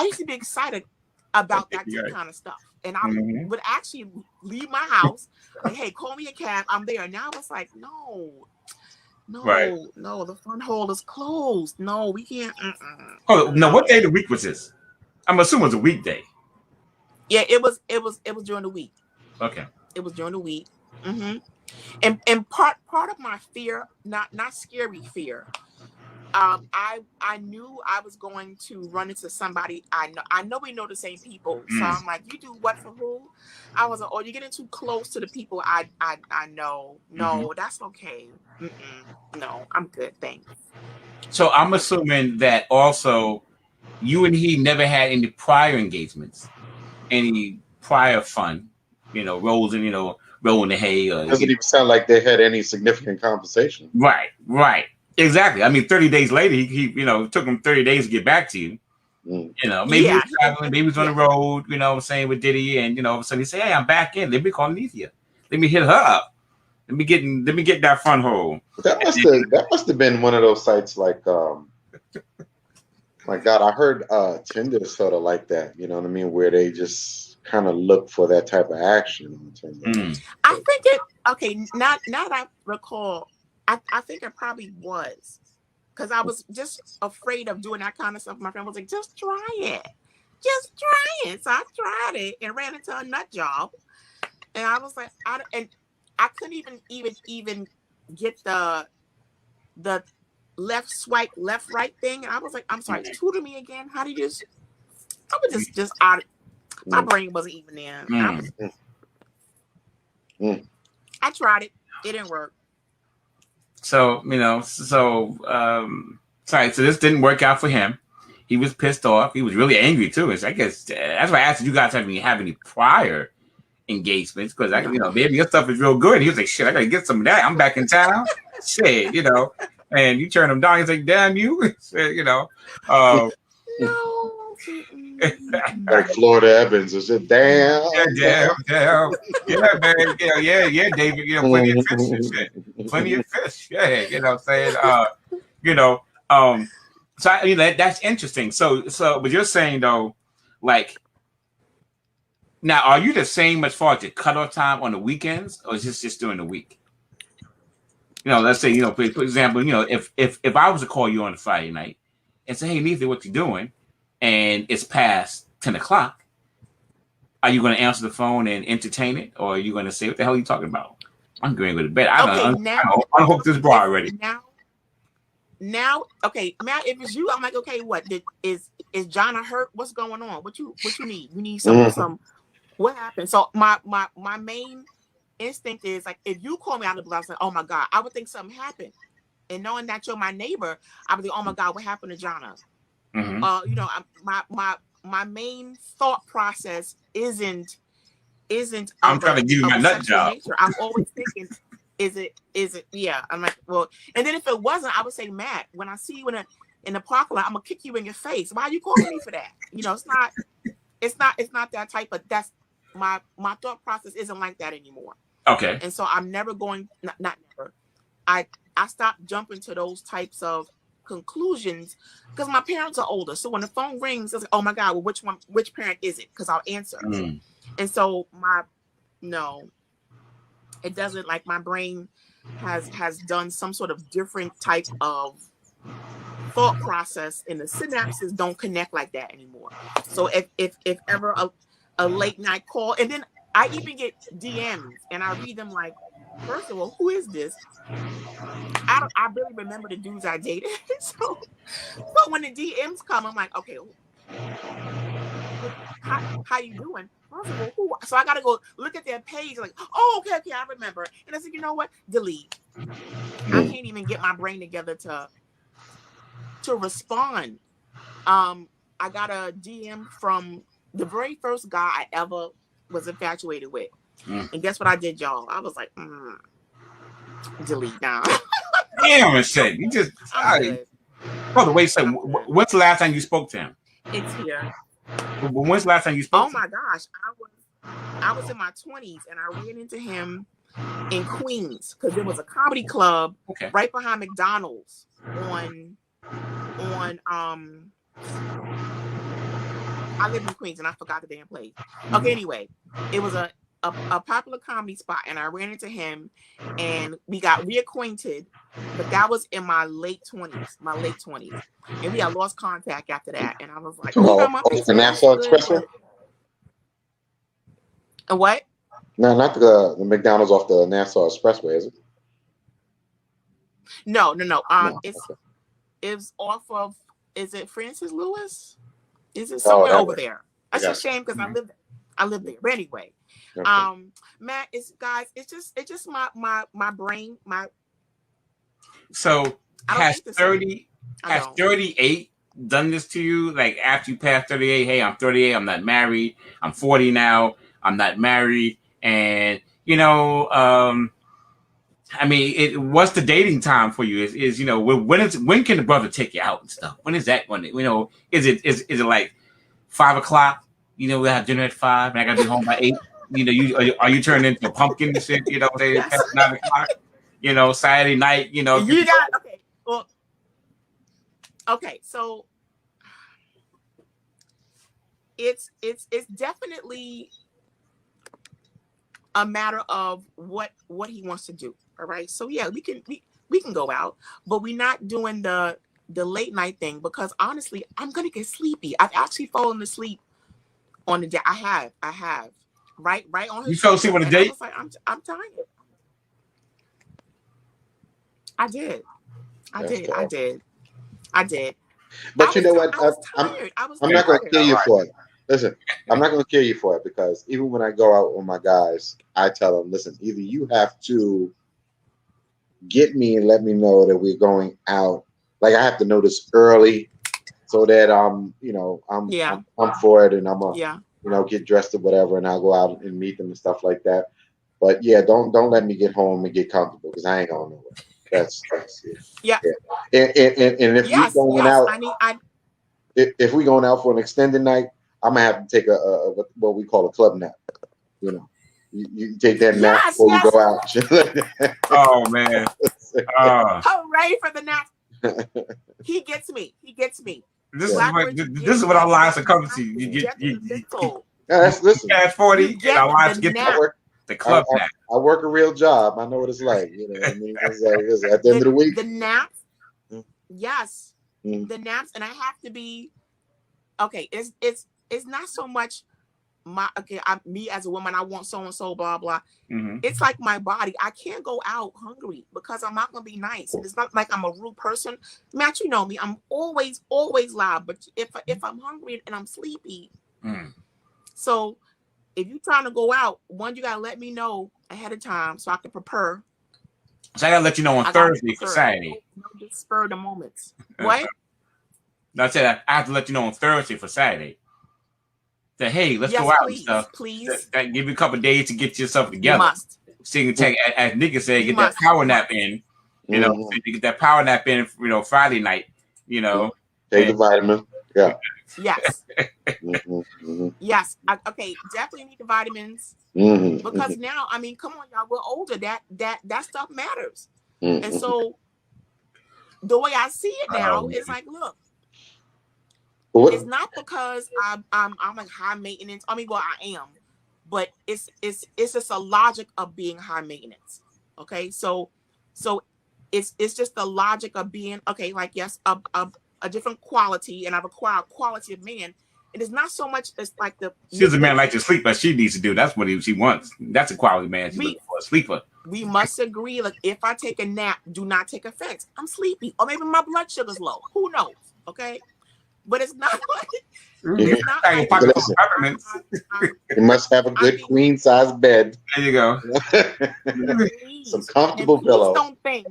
used to be excited about that kind of stuff. And I would actually leave my house, like, hey, call me a cab, I'm there. Now it's like, no, the fun hole is closed. No, we can't. Oh no, what day of the week was this? I'm assuming it was a weekday. Yeah, it was during the week. Okay. It was during the week. And part of my fear, not scary fear. I knew I was going to run into somebody I know we know the same people. So I'm like, you do what for who? I was like, oh, you're getting too close to the people I know. No, that's okay. No, I'm good, thanks. So I'm assuming that also you and he never had any prior engagements, any prior fun, rolling the hay. Doesn't even sound like they had any significant conversation. Right. Exactly. I mean, 30 days later, he it took him 30 days to get back to you. Maybe he was traveling, maybe he was on the road, what I'm saying, with Diddy, and all of a sudden he said, hey, I'm back in. Let me call Nethia. Let me hit her up. Let me get that front hole. That must have been one of those sites like my God, I heard Tinder is sort of like that, you know what I mean, where they just kind of look for that type of action on Tinder. I think now that I recall, I think it probably was because I was just afraid of doing that kind of stuff. My friend was like, just try it. So I tried it and ran into a nut job. And I was like, I couldn't even get the left swipe, left right thing. And I was like, I'm sorry, tutor me again. How do you just, I was just out. My brain wasn't even there. I tried it. It didn't work. So, sorry. So this didn't work out for him. He was pissed off. He was really angry too. And so I guess that's why I asked if you guys have any prior engagements, because maybe your stuff is real good. And he was like, shit, I gotta get some of that. I'm back in town. Shit, and you turn him down. He's like, damn you. No. Like Florida Evans, is it damn? Yeah, man. Yeah, David. Plenty of fish and shit. Plenty of fish. Yeah, what I'm saying. So that's interesting. So, but you're saying though, like, now are you the same as far as the cutoff time on the weekends, or is this just during the week? Let's say, for example, if I was to call you on a Friday night and say, hey, Nethia, what you doing? And it's past 10 o'clock, are you going to answer the phone and entertain it? Or are you going to say, what the hell are you talking about? I'm going to go to bed. I unhooked this bra already. Now, okay. Now, if it's you, I'm like, okay, what? Is Jonna hurt? What's going on? What you need? You need some, what happened? So my main instinct is like, if you call me out of the blue, I was like, oh my God, I would think something happened. And knowing that you're my neighbor, I would think, oh my God, what happened to Jonna? My main thought process isn't. I'm trying to give you my nut job. Nature. I'm always thinking, is it? Yeah. I'm like, well, and then if it wasn't, I would say, Matt, when I see you in the parking lot, I'm gonna kick you in your face. Why are you calling me for that? It's not. it's not that type. But that's my thought process isn't like that anymore. Okay. And so I'm never going. Not never. I stopped jumping to those types of conclusions because my parents are older. So when the phone rings, it's like, oh my God, well, which parent is it? Because I'll answer. And so no, it doesn't, like, my brain has done some sort of different type of thought process, and the synapses don't connect like that anymore. So if ever a late night call, and then I even get DMs and I read them like, first of all, who is this? I barely remember the dudes I dated. So when the DMs come, I'm like, okay, how you doing? First of all, who? So I gotta go look at their page, like, oh, okay, I remember. And I said, you know what? Delete. I can't even get my brain together to respond. I got a DM from the very first guy I ever was infatuated with. And guess what I did, y'all? I was like, delete now. Damn, I said you just. By the way, so when's the last time you spoke to him? It's here. When's the last time you spoke? Oh my gosh, I was in my 20s and I ran into him in Queens because there was a comedy club right behind McDonald's on I live in Queens and I forgot the damn place. Okay, anyway, it was a popular comedy spot and I ran into him and we got reacquainted, but that was in my late 20s. And we had lost contact after that. And I was like, the Nassau Expressway? And what? No, not the McDonald's off the Nassau Expressway, is it? No. It's off of, is it Francis Lewis? Is it somewhere over there? That's a shame because I live there. But anyway, Matt, it's just my brain, So has 38 done this to you? Like after you pass 38, hey, I'm 38, I'm not married, I'm 40 now, I'm not married, and I mean, what's the dating time for you? Is when can the brother take you out and stuff? When is that one? Is it like 5 o'clock? We have dinner at 5, and I gotta be home by 8. Are you turning into a pumpkin and shit? Past 9 o'clock. Saturday night. You got okay. Well, okay. So it's definitely a matter of what he wants to do. All right. So yeah, we can go out, but we're not doing the late night thing because honestly, I'm gonna get sleepy. I've actually fallen asleep on the day. I have. Right on his. You fell asleep on the date? I was like, I'm tired. I did. But you know what? I'm not going to kill you for it. Listen, I'm not going to kill you for it because even when I go out with my guys, I tell them, listen, either you have to get me and let me know that we're going out. Like I have to know this early so that I'm for it and I'm get dressed or whatever and I'll go out and meet them and stuff like that. But yeah, don't let me get home and get comfortable because I ain't going nowhere. That's yeah. And if we're going out, if we're going out for an extended night, I'm gonna have to take a what we call a club nap. You take that nap before you go out. Oh man! Hooray for the nap! He gets me. This is what our lives are coming to. You listen. Past 40, and our lives get to work. The club nap. I work a real job. I know what it's like. What I mean? It's at the end of the week. The naps. Yes. The naps, and I have to be okay. It's not so much me as a woman. I want so and so, blah blah. It's like my body. I can't go out hungry because I'm not gonna be nice. It's not like I'm a rude person. Matt, you know me. I'm always loud. But if I'm hungry and I'm sleepy, so. If you're trying to go out, you gotta let me know ahead of time so I can prepare. So I gotta let you know on Thursday for Saturday. No, just spur the moments. What? No, I said I have to let you know on Thursday for Saturday. Say, hey, let's go out and stuff. Please. That give you a couple of days to get yourself together. You must. So you can take, as Nika said, get that power nap in. So you get that power nap in, Friday night. Take the vitamin. Yeah. Yes. Yes. Okay. Definitely need the vitamins because now, I mean, come on, y'all. We're older. That stuff matters. And so the way I see it now is like, look, it's not because I'm like high maintenance. I mean, well, I am, but it's just a logic of being high maintenance. Okay, so it's just the logic of being okay. Like yes, a different quality, and I've acquired quality of man. It is not so much as like the. She's a man like to sleep, but she needs to do. That's what she wants. That's a quality man. She's looking for a sleeper. We must agree. Like if I take a nap, do not take offense. I'm sleepy, or maybe my blood sugar's low. Who knows? Okay. But it's not like it's not like you must have a good queen size bed. There you go. Some comfortable pillows. Don't think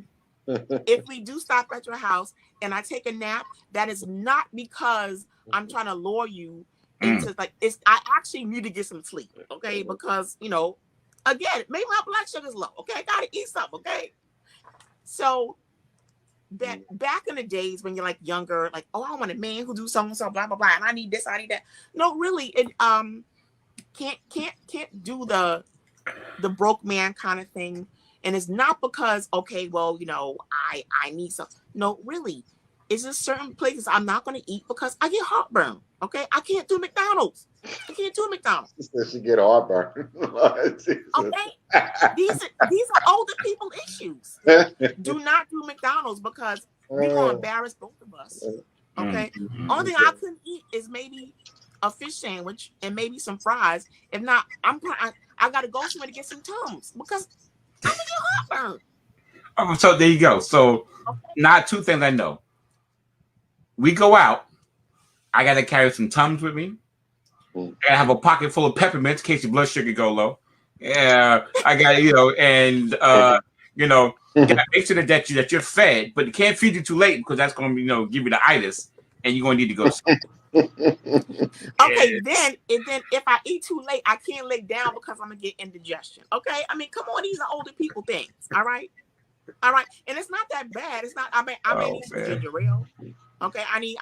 if we do stop at your house and I take a nap, that is not because I'm trying to lure you into like it's. I actually need to get some sleep, okay? Because again, maybe my blood sugar's low. Okay, I gotta eat something. Okay, so. That back in the days when you're like younger, like, oh, I want a man who do so and so, blah blah blah, and I need this, I need that. No, really, it can't do the broke man kind of thing. And it's not because okay, well, I need some. No, really, it's just certain places I'm not going to eat because I get heartburn. Okay, I can't do McDonald's. I can't do McDonald's. She get heartburn. Okay, these are older people issues. Do not do McDonald's because we're gonna embarrass both of us. Okay, only thing I couldn't eat is maybe a fish sandwich and maybe some fries. If not, I gotta go somewhere to get some Tums because I'm gonna get heartburn. Oh, so there you go. So now two things I know. We go out. I gotta carry some Tums with me. I have a pocket full of peppermints in case your blood sugar go low. Yeah, I got and gotta make sure that you're fed, but you can't feed you too late because that's gonna give you the itis, and you're gonna need to go to sleep. Okay, then if I eat too late, I can't lay down because I'm gonna get indigestion. Okay, I mean, come on, these are older people things. All right, and it's not that bad. It's not. I may need some ginger ale. Okay, I need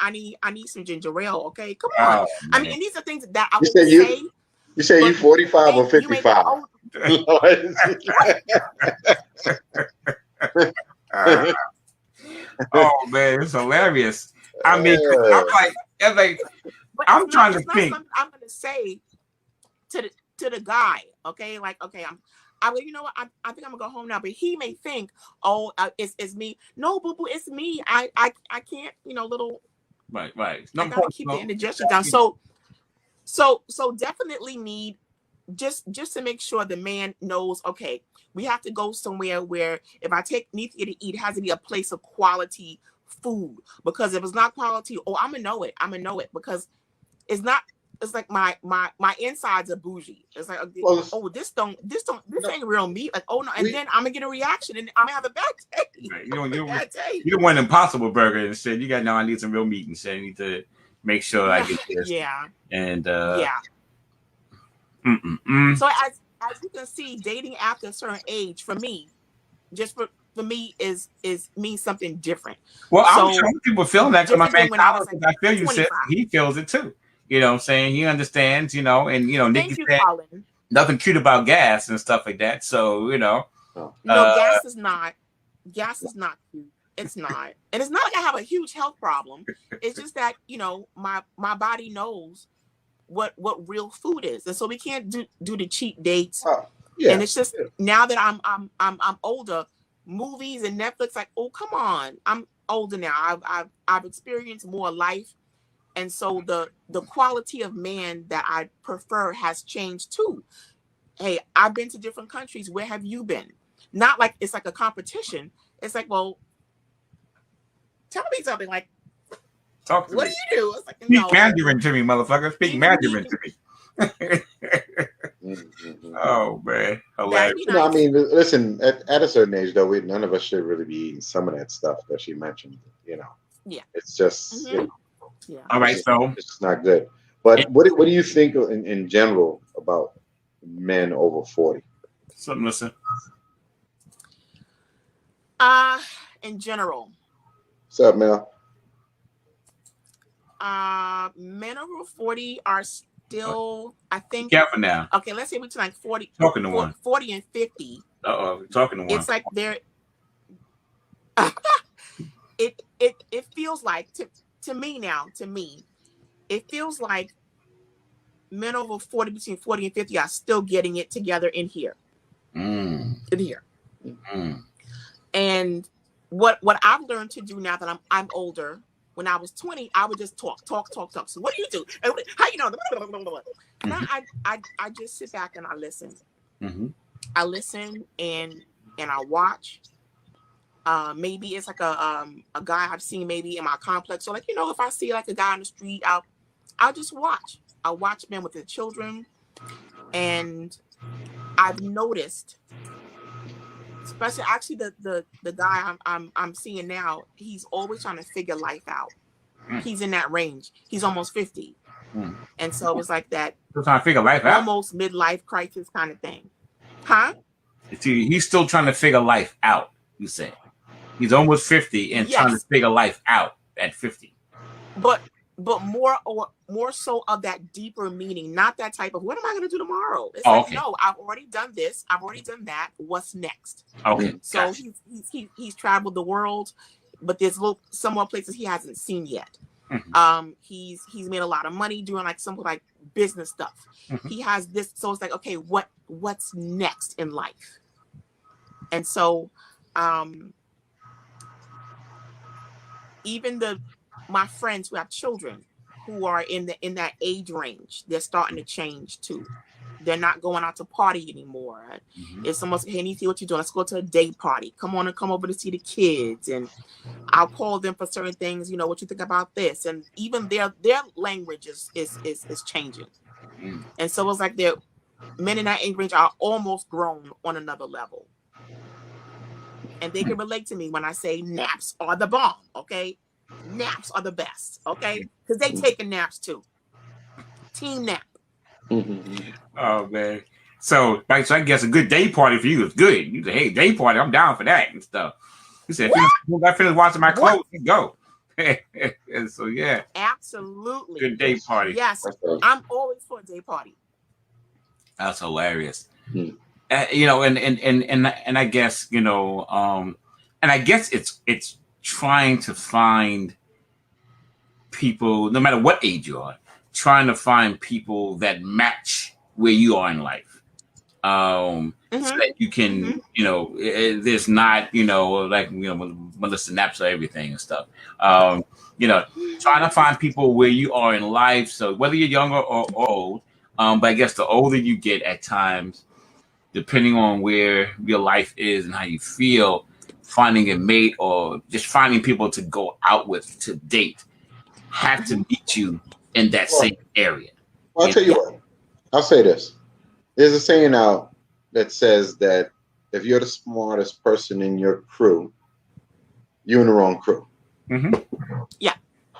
some ginger ale. Okay, come on. I mean, and these are things that I would say. You say you 45 or 55? Oh man, it's hilarious. I mean, I'm trying to think. I'm gonna say to the guy. Okay, like okay, you know what? I think I'm gonna go home now. But he may think, oh, it's me. No, boo boo, it's me. I can't. Little. Right. No, I gotta keep the indigestion down. So definitely need just to make sure the man knows. Okay, we have to go somewhere where if I take Nethia to eat, it has to be a place of quality food. Because if it's not quality, I'm gonna know it because it's not. It's like my insides are bougie. It's like this ain't real meat. Like no, and then I'm gonna get a reaction and I'm gonna have a bad day. Right. You don't want an Impossible Burger and said you I need some real meat and said I need to make sure I get this. Yeah. And So as you can see, dating after a certain age for me, just for me is means something different. Well, I'm sure people feeling that because my man Colin, I feel you said he feels it too. You know what I'm saying? He understands, and Nikki said Colin. Nothing cute about gas and stuff like that. So, No, gas is not cute. It's not. And it's not like I have a huge health problem. It's just that, my body knows what real food is. And so we can't do the cheap dates. And it's just now that I'm older, movies and Netflix, like, oh, come on. I'm older now. I've experienced more life. And so the quality of man that I prefer has changed too. Hey, I've been to different countries. Where have you been? Not like it's like a competition. It's like, well, tell me something. Like, talk to what me. do you do? It's like, Speak Mandarin to me, motherfucker. Speak Mandarin to me. Oh man, hilarious. I mean, listen. At a certain age, though, none of us should really be eating some of that stuff that she mentioned. Yeah, it's just. Yeah. All right, so it's not good. But what do you think in general about men over 40? Something, listen. In general. What's up, Mel? Men over 40 are still, I think. Careful now. Okay, let's say between like 40, Talking to one. 40 and 50. Uh-oh, talking to one. It's like they're. it feels like to me now. To me, it feels like men over 40, between 40 and 50, are still getting it together in here. In here. And what I've learned to do now that I'm older. When I was 20, I would just talk. So what do you do? How you know? Now I just sit back and I listen. I listen and I watch. Maybe it's like a guy I've seen maybe in my complex. So like, you know, if I see like a guy on the street, I'll just watch. I'll watch men with their children, and I've noticed, especially actually the guy I'm seeing now, he's always trying to figure life out. He's in that range. He's almost 50, and so it was like that. Still trying to figure life out. Almost midlife crisis kind of thing, huh? See, he's still trying to figure life out. You say he's almost 50 and trying to figure life out at 50. But more so of that deeper meaning, not that type of what am I going to do tomorrow? It's no, I've already done this, I've already done that. What's next? Okay, so gotcha. He's traveled the world, but there's some more places he hasn't seen yet. He's made a lot of money doing like some like business stuff. He has this, so it's like, okay, what's next in life? And so even my friends who have children who are in that age range, they're starting to change too. They're not going out to party anymore. It's almost, hey, Nethia, what you doing? Let's go to a day party. Come over to see the kids. And I'll call them for certain things. You know, what you think about this? And even their language is changing. And so it's like men in that age range are almost grown on another level. And they can relate to me when I say naps are the bomb, okay? Naps are the best, okay? Because they taking naps too. Team nap. Oh, man. So I guess a good day party for you is good. You say, hey, day party, I'm down for that and stuff. You said, I finished washing my clothes, let's go. And so, yeah. Absolutely. Good day party. Yes, I'm always for a day party. That's hilarious. You know, and I guess, you know, and I guess it's trying to find people, no matter what age you are, trying to find people that match where you are in life. So that you can, you know, there's not, you know, like, you know, Melissa naps or everything and stuff. You know, trying to find people where you are in life. So whether you're younger or old, but I guess the older you get at times, depending on where your life is and how you feel, finding a mate or just finding people to go out with to date have to meet you in that same area. Well, I'll tell you what. I'll say this. There's a saying out that says that if you're the smartest person in your crew, you're in the wrong crew. Yeah.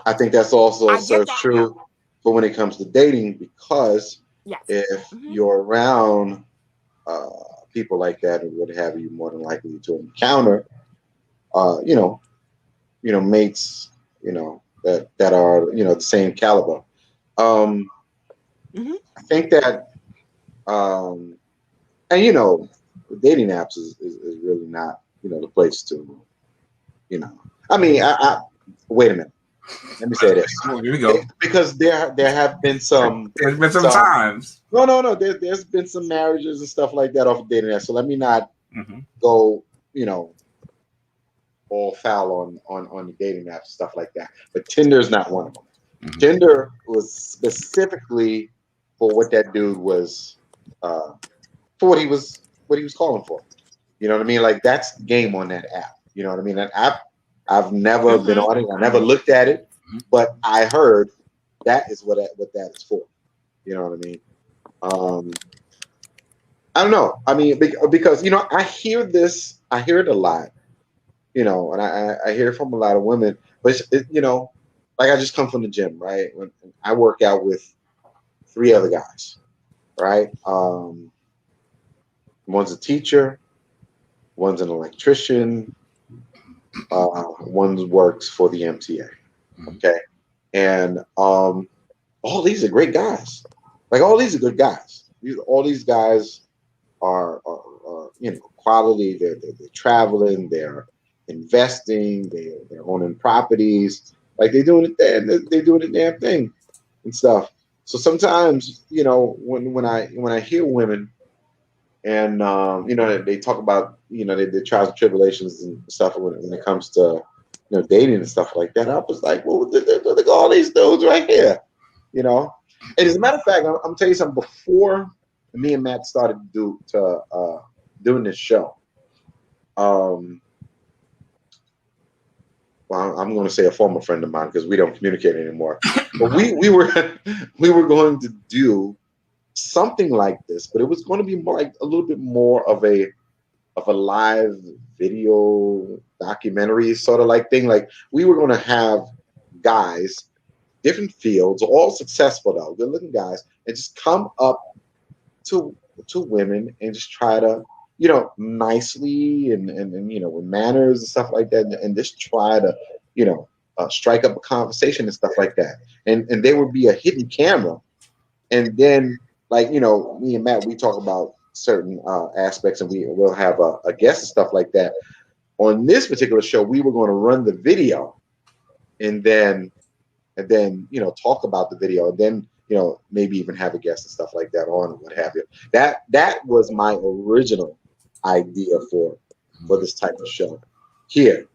I think that's also serves true for when it comes to dating, because if you're around people like that and what have you, more than likely to encounter, mates, that are, the same caliber. I think that, dating apps is really not, the place to, I mean, I wait a minute. Let me say this. Here we go. Because there have been some. There's been some times. No. There's been some marriages and stuff like that off of dating apps. So let me not go, all foul on the dating apps, stuff like that. But Tinder is not one of them. Tinder was specifically for what that dude was, for what he was calling for. You know what I mean? Like, that's the game on that app. You know what I mean? That app. I've never been on it. I never looked at it, but I heard that is what that is for. You know what I mean? I don't know. I mean, because I hear this. I hear it a lot. And I hear it from a lot of women. But like, I just come from the gym, right? When I work out with 3 other guys, right? One's a teacher, one's an electrician. One works for the MTA. Okay. and all these are great guys. Like all these are good guys. All these guys are quality. They're traveling. They're investing. They're owning properties. Like they're doing it. They're doing the damn thing and stuff. So sometimes when I hear women and they talk about their trials and tribulations and stuff when it comes to dating and stuff like that, I was like, well, look at all these dudes right here, And as a matter of fact, I'm telling you something. Before me and Matt started doing this show, well, I'm going to say a former friend of mine because we don't communicate anymore. But we were going to do something like this, but it was going to be more like a little bit more of a live video documentary sort of like thing. Like we were going to have guys, different fields, all successful though, good looking guys, and just come up to women and just try to nicely and with manners and stuff like that, and just try to strike up a conversation and stuff like that, and there would be a hidden camera, and then like me and Matt, we talk about certain aspects, and we'll have a guest and stuff like that. On this particular show, we were going to run the video, and then talk about the video, and then maybe even have a guest and stuff like that on, and what have you. That was my original idea for this type of show here.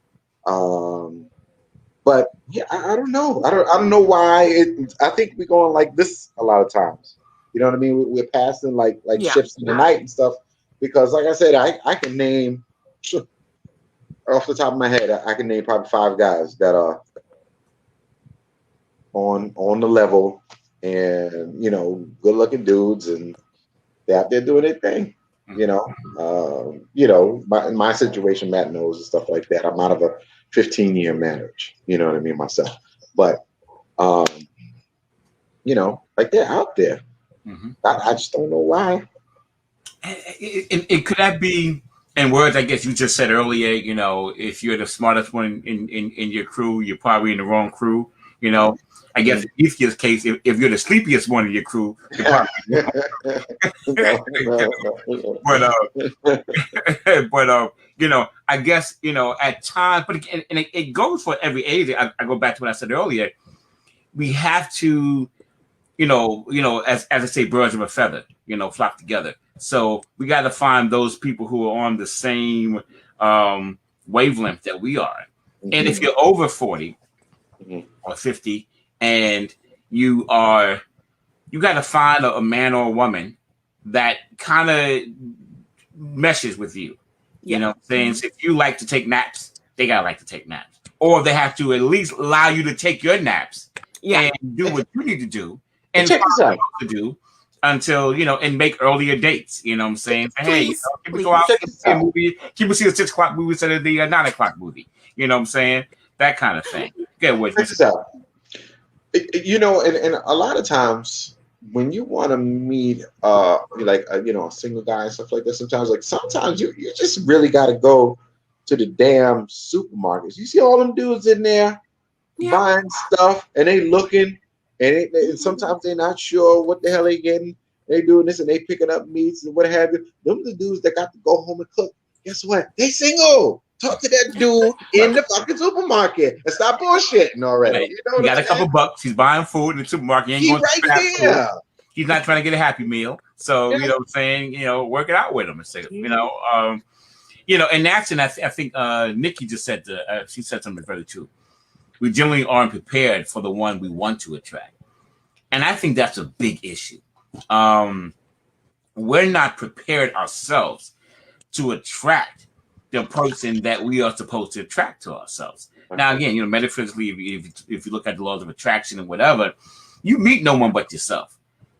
But yeah, I don't know. I don't know why. I think we're going like this a lot of times. You know what I mean? We're passing like ships in the night and stuff, because like I said, I can name off the top of my head, I can name probably 5 guys that are on the level, and good looking dudes, and they're out there doing their thing. My situation, Matt knows, and stuff like that. I'm out of a 15-year marriage. You know what I mean, myself. But like they're out there. Mm-hmm. I just don't know why. And could that be, in words I guess you just said earlier, if you're the smartest one in your crew, you're probably in the wrong crew. I guess in Nethia's case, if you're the sleepiest one in your crew, you're probably but I guess at times, but again, and it goes for every age. I go back to what I said earlier. We have to, as I say, birds of a feather, flock together. So we got to find those people who are on the same wavelength that we are. Mm-hmm. And if you're over 40 or 50, and you got to find a man or a woman that kind of meshes with you. You know what I'm saying? So if you like to take naps, they got to like to take naps. Or they have to at least allow you to take your naps and do what you need to do and check this out to do until, and make earlier dates. You know what I'm saying? Hey, can we go out and see a movie? Can we see a 6 o'clock movie instead of the 9 o'clock movie? You know what I'm saying? That kind of thing. Check this out. And a lot of times when you want to meet a single guy and stuff like that, sometimes you just really got to go to the damn supermarkets. You see all them dudes in there buying stuff, and they looking, and sometimes they're not sure what the hell they getting. They doing this and they picking up meats and what have you. Them the dudes that got to go home and cook. Guess what? They single. Talk to that dude in the fucking supermarket and stop bullshitting already. He got a couple bucks. He's buying food in the supermarket. He ain't going right there. He's not trying to get a Happy Meal. So, you know what I'm saying? Work it out with him. And say, and that's, and I think Nikki just said, she said something very true. We generally aren't prepared for the one we want to attract. And I think that's a big issue. We're not prepared ourselves to attract the person that we are supposed to attract to ourselves. Now, again, metaphysically, if you look at the laws of attraction and whatever, you meet no one but yourself.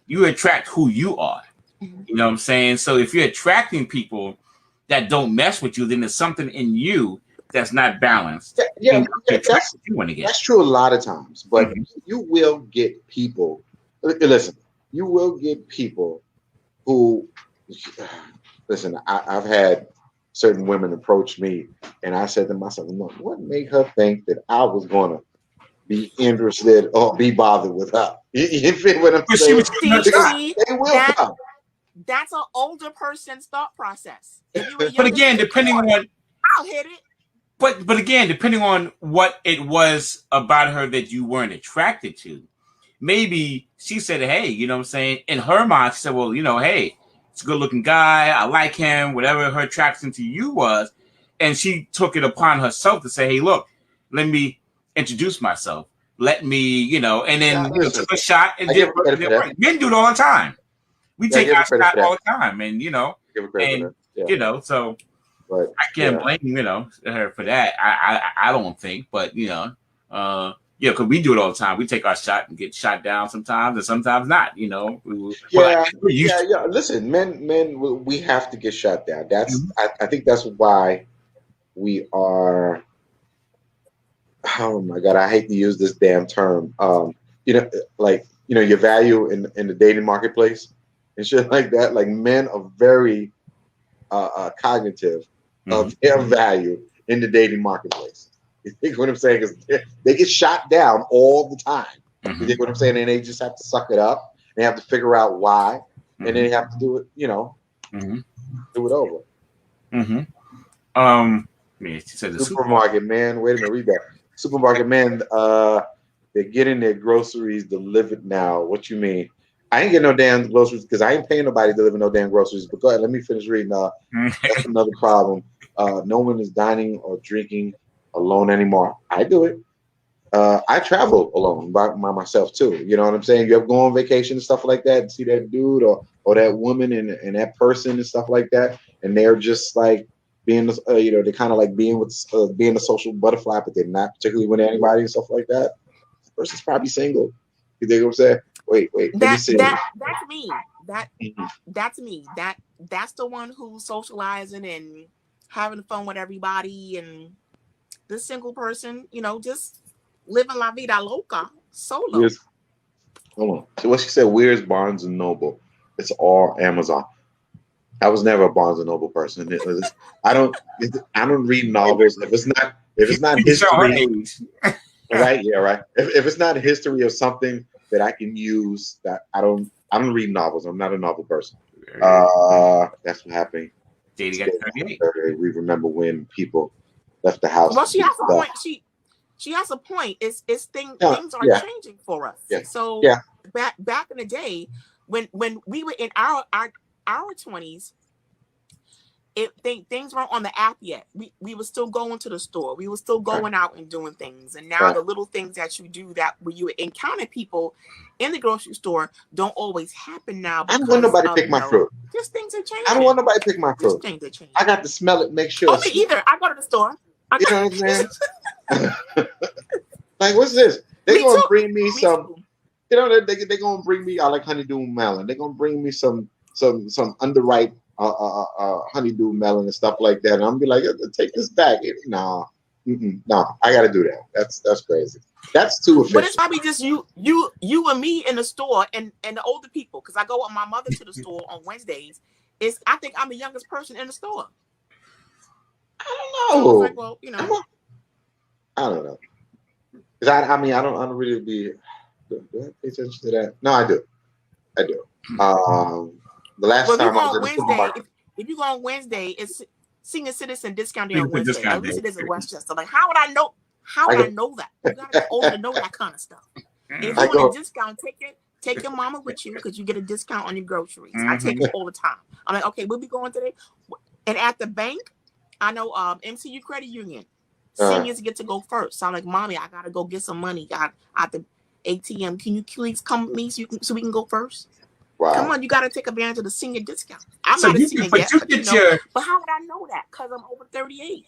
You attract who you are. You know what I'm saying? So if you're attracting people that don't mess with you, then there's something in you that's not balanced. That's true a lot of times. But you will get people. Listen, you will get people who. Listen, I've had certain women approach me, and I said to myself, "Look, what made her think that I was gonna be interested or be bothered with her. You feel what I'm saying? They will come. That's an older person's thought process. If you were but again, depending on, I'll hit it. But again, depending on what it was about her that you weren't attracted to, maybe she said, hey, you know what I'm saying? In her mind, she said, well, you know, hey, it's a good looking guy. I like him, whatever her attraction to you was. And she took it upon herself to say, hey, look, let me introduce myself. Let me, you know, and then took a shot and did right. Men do it all the time. We take our shot all the time. And, you know, you know, so but, I can't blame, you know, her for that. I don't think, but, you know, yeah, because we do it all the time. We take our shot and get shot down sometimes, and sometimes not. You know. Listen, men, we have to get shot down. That's I think that's why we are. Oh my God, I hate to use this damn term. You know, like your value in the dating marketplace and shit like that. Like men are very cognitive of their value in the dating marketplace. You think what I'm saying? Because they get shot down all the time. You think what I'm saying? And they just have to suck it up. They have to figure out why, and then they have to do it. You know, do it over. Man, she said the supermarket man. Wait a minute, read that. Supermarket man. They're getting their groceries delivered now. What you mean? I ain't getting no damn groceries because I ain't paying nobody to deliver no damn groceries. But go ahead, let me finish reading. That's another problem. No one is dining or drinking alone anymore. I do it. I travel alone by myself too. You know what I'm saying? You ever go on vacation and stuff like that and see that dude or that woman and that person and stuff like that, and they're just like being, they're kind of like being with being a social butterfly, but they're not particularly with anybody and stuff like that. The person's probably single. You think what I'm saying? Wait. That's me. That's me. That's the one who's socializing and having fun with everybody, and the single person, just living la vida loca solo. Yes. Hold on. So what she said, where's Barnes and Noble? It's all Amazon. I was never a Barnes and Noble person. I don't read novels. If it's not history, right? Yeah, right. If it's not a history of something that I can use, that I don't read novels. I'm not a novel person. That's what happened. Dating at 38. We remember when people left the house. Well, she has a point. She has a point. Things are changing for us. Yeah. So back in the day, when we were in our 20s, things weren't on the app yet. We were still going to the store. We were still going out and doing things. And now the little things that you do where you encounter people in the grocery store don't always happen now. I don't want nobody to pick my fruit. Just things are changing. I don't want nobody to pick my fruit. Things are changing. I got to smell it, make sure. Oh, me either. I go to the store. You know what I'm saying? Like, what's this? They're going to bring me some, they're going to bring me, I like honeydew melon. They're going to bring me some underripe honeydew melon and stuff like that. And I'm be like, take this back. No, I got to do that. That's crazy. That's too efficient. But it's probably just you and me in the store and the older people. Because I go with my mother to the store on Wednesdays. I think I'm the youngest person in the store. I don't know. So like, well, I don't know. Because I don't really be. Do I pay attention to that? No, I do. The last time I was in the supermarket. If you go on Wednesday, it's senior citizen discount day on Wednesday. At least it is in Westchester. Like, how would I know? How would I know that? You gotta get older to know that kind of stuff. And if you want a discount, take your mama with you because you get a discount on your groceries. I take it all the time. I'm like, okay, we'll be going today. And at the bank, I know MCU Credit Union. Seniors get to go first. So I'm like, mommy, I gotta go get some money at the ATM. Can you please come with me so we can go first? Wow. Come on, you gotta take advantage of the senior discount. I'm not a senior yet, but how would I know that? Because I'm over 38.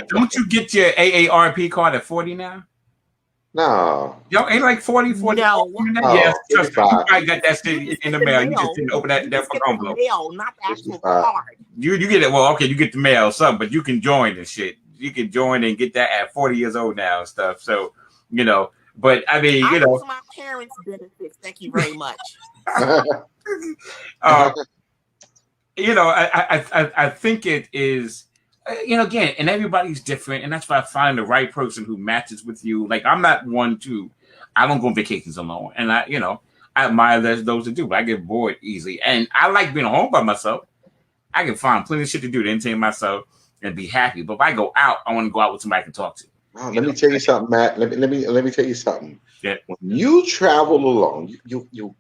Don't you get your AARP card at 40 now? No. Yo, ain't like 40. No. Yes, trust me. You probably got that shit in the mail. You just didn't open that envelope. Mail, not the actual card. You get it. Well, okay, you get the mail, something, but you can join and shit. You can join and get that at 40 years old now and stuff. So, but I mean, I use my parents' benefits. Thank you very much. I think it is again, and everybody's different, and that's why I find the right person who matches with you. Like I'm not one to, I don't go on vacations alone, and I admire those that do, but I get bored easily, and I like being home by myself. I can find plenty of shit to do to entertain myself and be happy. But if I go out, I want to go out with somebody I can talk to. Oh, let me tell you something, Matt. Let me tell you something. Yeah. When you travel alone, you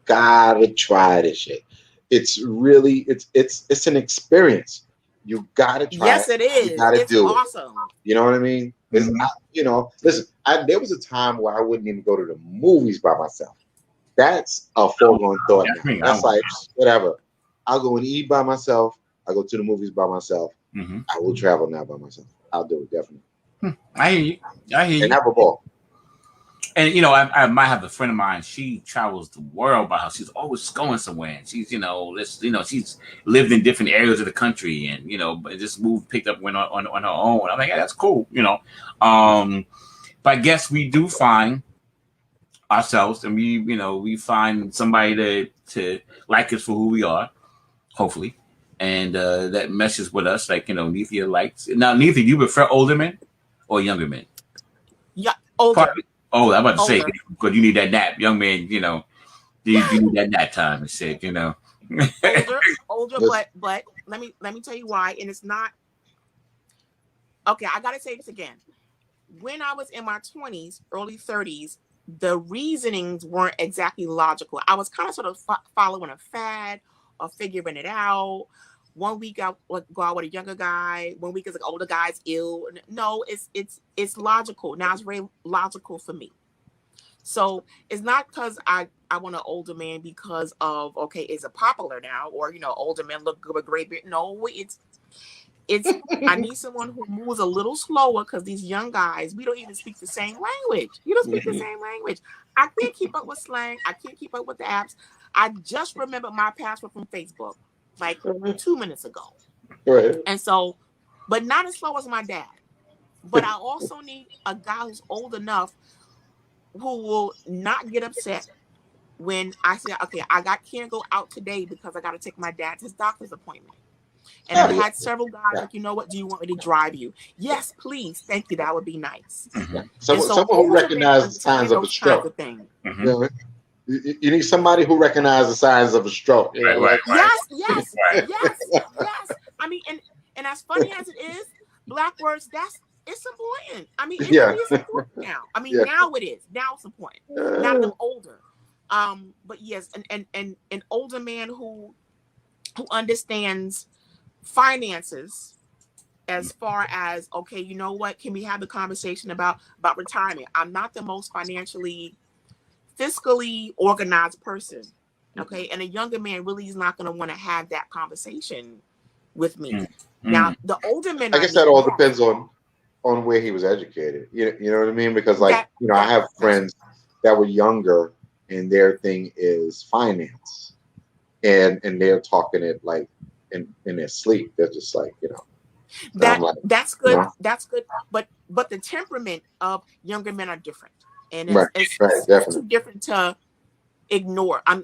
gotta try this shit. It's really it's an experience. You gotta try. Yes, it is. You gotta it's do awesome. it. You know what I mean? It's not, listen. There was a time where I wouldn't even go to the movies by myself. That's a foregone thought. Yeah, That's like whatever. I'll go and eat by myself. I'll go to the movies by myself. Mm-hmm. I will travel now by myself. I'll do it definitely. I hear you. And have a ball. And I might have a friend of mine. She travels the world by herself. She's always going somewhere. And she's she's lived in different areas of the country, and but just picked up went on her own. I'm like, yeah, that's cool. But I guess we do find ourselves, and we find somebody to like us for who we are, hopefully, and that meshes with us. Like Nethia likes. Now, Nethia, you prefer older men or younger men? Yeah, older. Oh, I'm about to say, because you need that nap, young man. You need that nap time and shit. older, but let me tell you why. And it's not okay. I gotta say this again. When I was in my 20s, early 30s, the reasonings weren't exactly logical. I was kind of sort of following a fad or figuring it out. 1 week I would go out with a younger guy. 1 week is like older guy's ill. No, it's logical. Now it's very logical for me. So it's not because I want an older man because of, okay, is it popular now? Or, older men look good with great beard. No, it's I need someone who moves a little slower because these young guys, we don't even speak the same language. You don't speak the same language. I can't keep up with slang. I can't keep up with the apps. I just remembered my password from Facebook like 2 minutes ago. Right. And so, but not as slow as my dad. But I also need a guy who's old enough who will not get upset when I say, okay, can't go out today because I got to take my dad to his doctor's appointment. And I've had several guys like, you know what? Do you want me to drive you? Yes, please. Thank you. That would be nice. Someone who recognizes signs of a stroke. You need somebody who recognizes the signs of a stroke. Right. Yes. I mean, and as funny as it is, Black words, it's important. I mean, it really is important now. I mean, now it is. Now it's important. Now that I'm older. But yes, an older man who understands finances as far as, okay, you know what? Can we have the conversation about retirement? I'm not the most fiscally organized person. Okay. And a younger man really is not going to want to have that conversation with me. Now, the older men, I guess that all depends on where he was educated. You know what I mean? Because I have friends that were younger and their thing is finance, and they're talking it like in their sleep. They're just like, that's good. That's good. But the temperament of younger men are different, and it's too different to ignore. I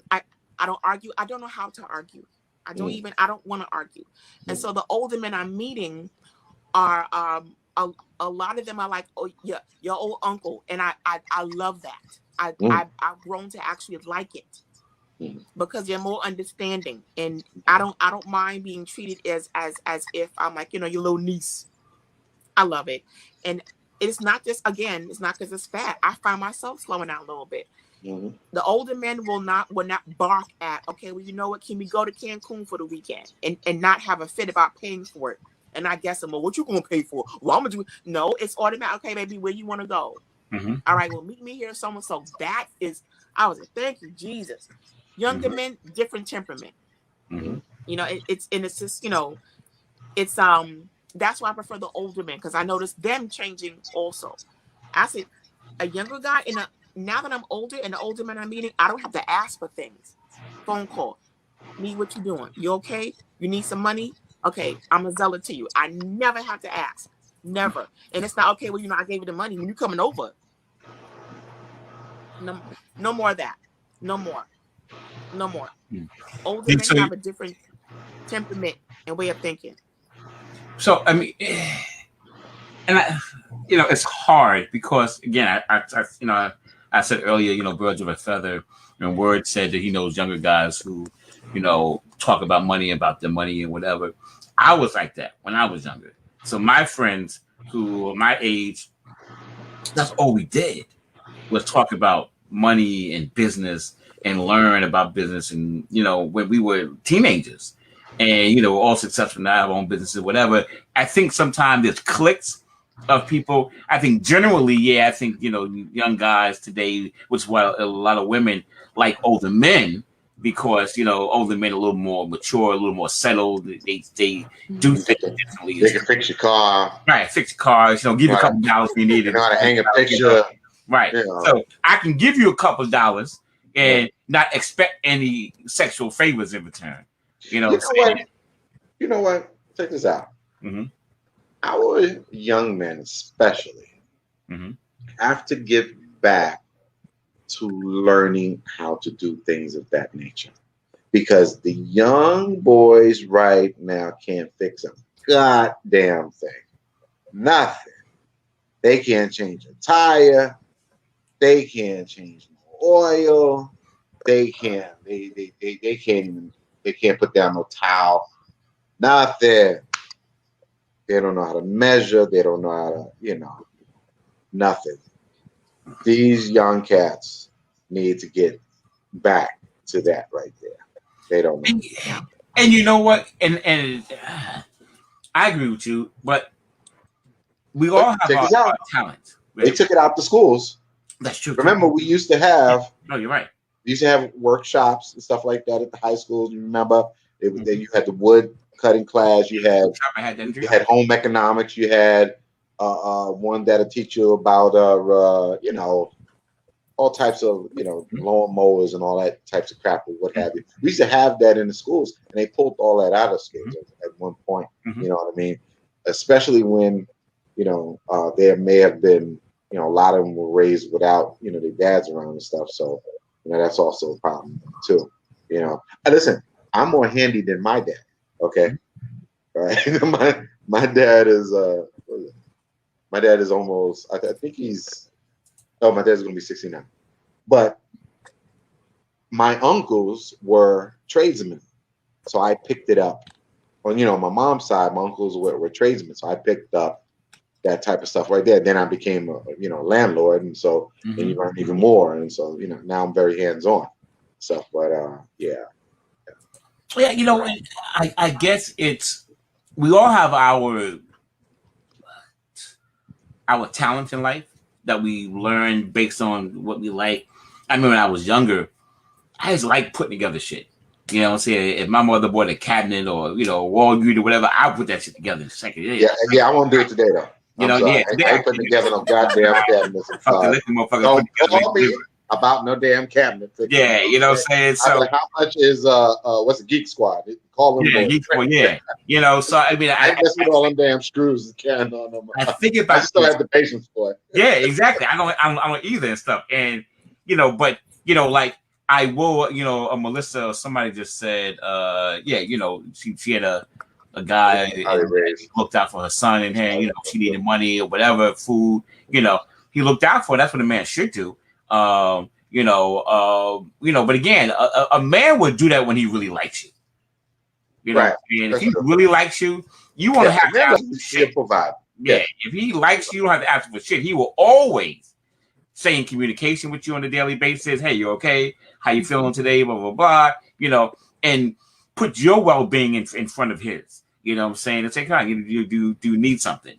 don't argue. I don't know how to argue. I don't want to argue. And so the older men I'm meeting are a lot of them are like, oh yeah, your old uncle, and I love that. I've grown to actually like it because they're more understanding, and I don't mind being treated as if I'm like, your little niece. I love it, and it's not just, again, it's not because it's fat. I find myself slowing down a little bit. The older men will not bark at, okay, well, you know what, can we go to Cancun for the weekend and not have a fit about paying for it? And I guess well, what you gonna pay for? Well, I'm gonna do. No, it's automatic. Okay, baby, where you want to go? All right, well, meet me here, so and so. That is, I was like, thank you, Jesus. Younger men, different temperament. It's just, it's that's why I prefer the older men, because I noticed them changing also. I said, a younger guy now that I'm older and the older men I'm meeting, I don't have to ask for things. Phone call. Me, what you doing? You okay? You need some money? Okay, I'm a zealot to you. I never have to ask. Never. And it's not, okay, well, I gave you the money when you coming over. No more of that. No more. Older men have a different temperament and way of thinking. So I mean, and it's hard because again, I said earlier, birds of a feather, and Word said that he knows younger guys who, talk about money, about their money and whatever. I was like that when I was younger. So my friends who were my age, that's all we did was talk about money and business and learn about business. And, when we were teenagers and, we're all successful now, have our own businesses, whatever. I think sometimes there's cliques of people. I think generally, I think, young guys today, which is why a lot of women like older men, because, older men are a little more mature, a little more settled. They do things differently. They can fix your car. Right, fix your cars, give you a couple dollars if you need it. Know how to hang a picture. Right. So I can give you a couple dollars and not expect any sexual favors in return. You know what? Check this out. Mm-hmm. Our young men especially have to give back to learning how to do things of that nature. Because the young boys right now can't fix a goddamn thing. Nothing. They can't change a tire. They can't change no oil. They can't. They can't even. They can't put down no towel. Nothing. They don't know how to measure. They don't know how to. Nothing. These young cats need to get back to that right there. They don't know. And you know what? And I agree with you, but we all have our talent. Right? They took it out the schools. That's true. Remember, we used to have. No, you're right. We used to have workshops and stuff like that at the high schools. You remember? You had the wood cutting class. You had home economics. You had one that'll teach you about all types of lawn mowers and all that types of crap or what have you. We used to have that in the schools, and they pulled all that out of schools at one point. You know what I mean? Especially when there may have been a lot of them were raised without their dads around and stuff. So that's also a problem too. Listen, I'm more handy than my dad. Okay, all right. my dad is almost. I think he's. Oh, my dad's gonna be 69. But my uncles were tradesmen, so I picked it up. On my mom's side, my uncles were tradesmen, so I picked up that type of stuff right there. Then I became a landlord, and so then you learn even more, and so now I'm very hands-on stuff. But yeah. I guess we all have our talent in life that we learn based on what we like. I remember when I was younger, I just like putting together shit. You know what I'm saying? If my mother bought a cabinet or, wall unit or whatever, I'll put that shit together in a second. Yeah, I won't do it today, though. I ain't putting together no goddamn cabinets. Don't call me about no damn cabinet. Yeah, you know what I'm saying? So like, how much is what's a Geek Squad? Call them. Yeah, Geek Squad, yeah. So I mean, I mess with all them damn screws and carrying on them. I think about I still have the patience for it. Yeah, exactly. I don't either and stuff. And but like I will, Melissa or somebody just said, she had a guy and looked out for her son and her, she needed money or whatever, food, he looked out for her. That's what a man should do. But again, a man would do that when he really likes you. Right. And if he really likes you, you won't have to ask for shit. Provide. Yeah. If he likes you, you don't have to ask for shit. He will always stay in communication with you on a daily basis. Hey, you okay? How you feeling today? Blah, blah, blah. And put your well-being in front of his. You know what I'm saying? And say, "Hi, you do need something."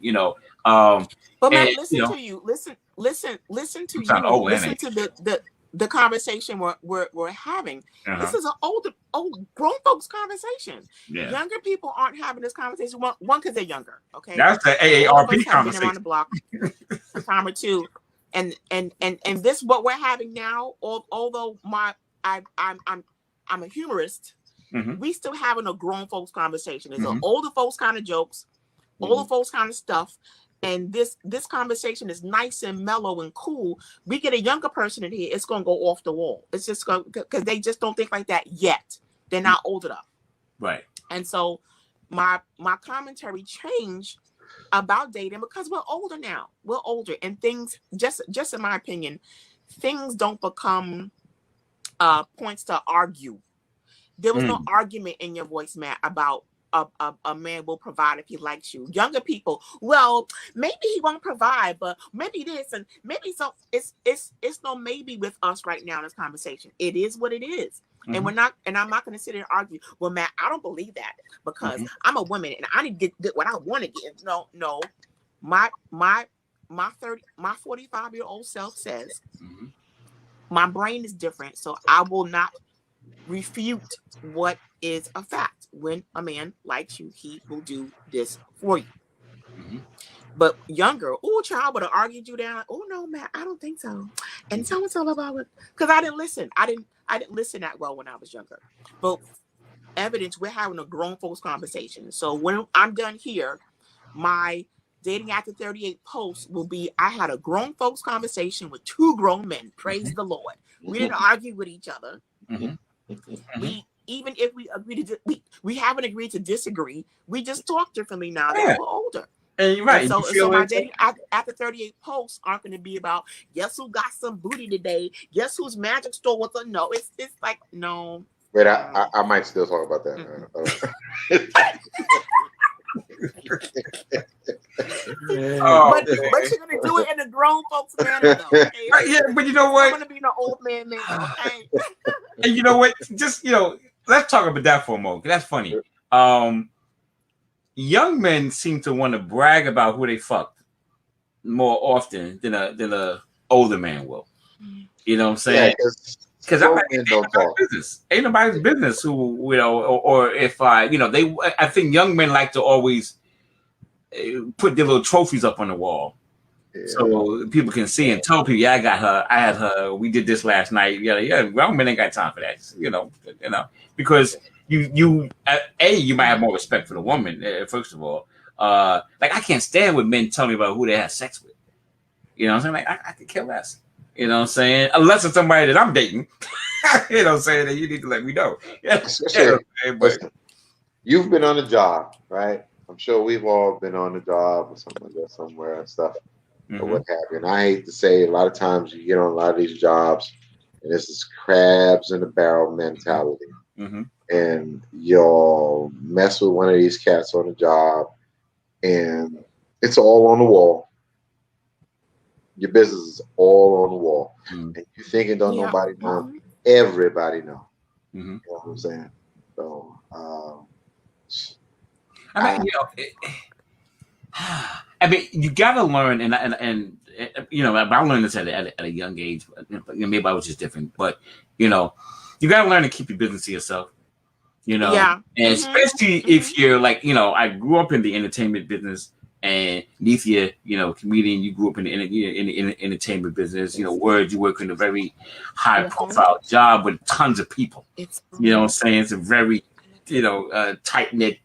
But man, listen to you. Listen to you. Listen to the conversation we're having. This is an old grown folks conversation. Yeah. Younger people aren't having this conversation. One, because they're younger. Okay, that's the AARP conversation. Been around the block a time or two, and this what we're having now. Although I'm a humorist. We still having a grown folks conversation. It's an older folks kind of jokes, older folks kind of stuff. And this conversation is nice and mellow and cool. We get a younger person in here, it's going to go off the wall. It's just going because they just don't think like that yet. They're not old enough. Right. And so my commentary changed about dating because we're older now. We're older, and things just in my opinion, things don't become points to argue. There was no argument in your voice, Matt, about a man will provide if he likes you. Younger people, well, maybe he won't provide, but maybe this and maybe so. It's no maybe with us right now in this conversation. It is what it is. And I'm not going to sit there and argue. Well, Matt, I don't believe that because I'm a woman and I need to get what I want to get. No, my 45-year-old self says my brain is different, so I will not refute what is a fact. When a man likes you, he will do this for you. But younger, child would have argued you down. Oh no, Matt, I don't think so. And so about it because I didn't listen. I didn't listen that well when I was younger. But evidence, we're having a grown folks conversation. So when I'm done here, my dating after 38 post will be, I had a grown folks conversation with two grown men. Praise the Lord. We didn't argue with each other. We, even if we agree to, we haven't agreed to disagree. We just talk differently now that we're older. And you're right. And so my dating after 38 posts aren't going to be about guess who got some booty today, guess whose magic store was a no. It's like no. Wait, I might still talk about that. But you're gonna do it in a grown folks manner, though. Okay? Yeah, but you know what? I'm gonna be in an old man manner, okay? And you know what? Just let's talk about that for a moment. That's funny. Young men seem to want to brag about who they fucked more often than a older man will. You know what I'm saying? Because I'm like, ain't nobody's business. Ain't nobody's business who or if I think young men like to always put their little trophies up on the wall, so people can see and tell people, yeah, I got her, I had her, we did this last night. Yeah, young men ain't got time for that. Because you might have more respect for the woman. First of all, like I can't stand when men tell me about who they had sex with. You know what I'm saying? Like I could care less. You know what I'm saying? Unless it's somebody that I'm dating. You know what I'm saying? That you need to let me know. But you've been on a job, right? I'm sure we've all been on a job or something like that somewhere and stuff, or what have you. And I hate to say, a lot of times you get on a lot of these jobs, and it's this crabs in the barrel mentality. And you'll mess with one of these cats on the job, and it's all on the wall. Your business is all on the wall, and you thinking don't nobody know? Everybody know. You know what I'm saying? So, I mean, you gotta learn, and I learned this at a young age. Maybe I was just different, but you gotta learn to keep your business to yourself. And especially if you're like, I grew up in the entertainment business. And Nethia, comedian, you grew up in the entertainment business. You work in a very high profile job with tons of people. You know what I'm saying? It's a very, tight knit,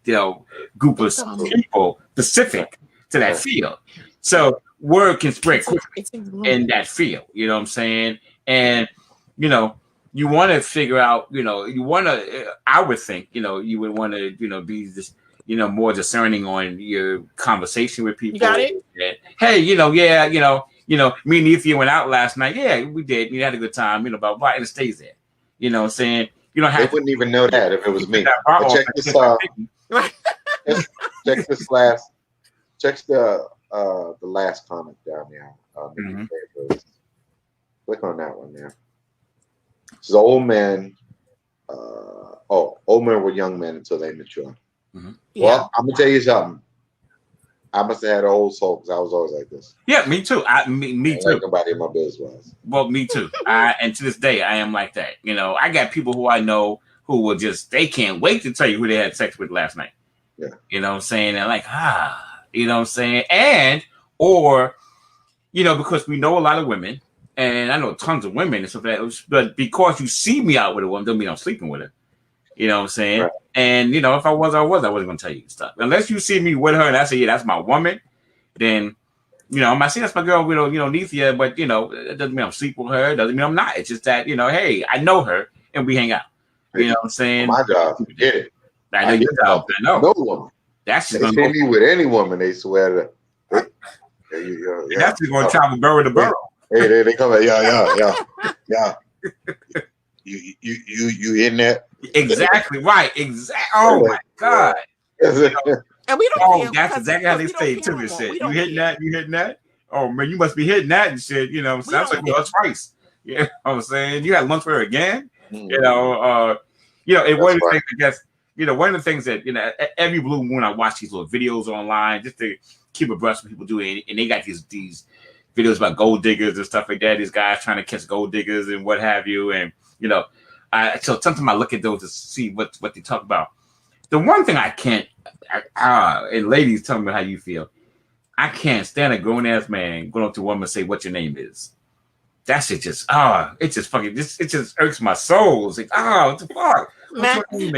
group of people specific to that field. So word can spread quickly in that field. You know what I'm saying? And you want to figure out. I would think, you would want to, be this. More discerning on your conversation with people. You got it? Hey, me and Nethia went out last night. Yeah, we did. We had a good time, blah, blah, and it stays there. You know what I'm saying? You don't have They wouldn't even know that if it was me. Check this check the last comment down there. Click on that one there. This is old men. Old men were young men until they mature. Well, I'm gonna tell you something. I must have had an old soul because I was always like this. Yeah, me too. Me too. Like nobody in my business was. Well, me too. And to this day, I am like that. I got people who I know who will they can't wait to tell you who they had sex with last night. Yeah. You know what I'm saying? They're like, you know what I'm saying? And, because we know a lot of women, and I know tons of women and stuff like that, but because you see me out with a woman, doesn't mean I'm sleeping with her. You know what I'm saying? Right. And, if I wasn't going to tell you stuff. Unless you see me with her and I say, yeah, that's my woman, then, I might say that's my girl, Nethia, but, it doesn't mean I'm sleeping with her. It doesn't mean I'm not. It's just that, hey, I know her and we hang out. You know what I'm saying? My job, get it. I know your job. I know. No woman. That's just They gonna see me with any woman, they swear that. That's just gonna travel borough to borough. Hey, they come like, yeah. You in that? Exactly right. Oh my God. And we don't care. That's exactly how they say it too. Shit. You hitting that? You hitting that? Oh man, you must be hitting that and shit. You know what I'm saying? I was like, well, twice. You know what I'm saying? You had lunch with her again? You know, it one of the things I guess, one of the things that, every blue moon I watch these little videos online just to keep abreast of what people doing, and they got these videos about gold diggers and stuff like that. These guys trying to catch gold diggers and what have you. And so sometimes I look at those to see what they talk about. The one thing I can't, and ladies, tell me how you feel. I can't stand a grown ass man going up to a woman and say what your name is. That shit just it just irks my soul. It's like, what the fuck? Matt, you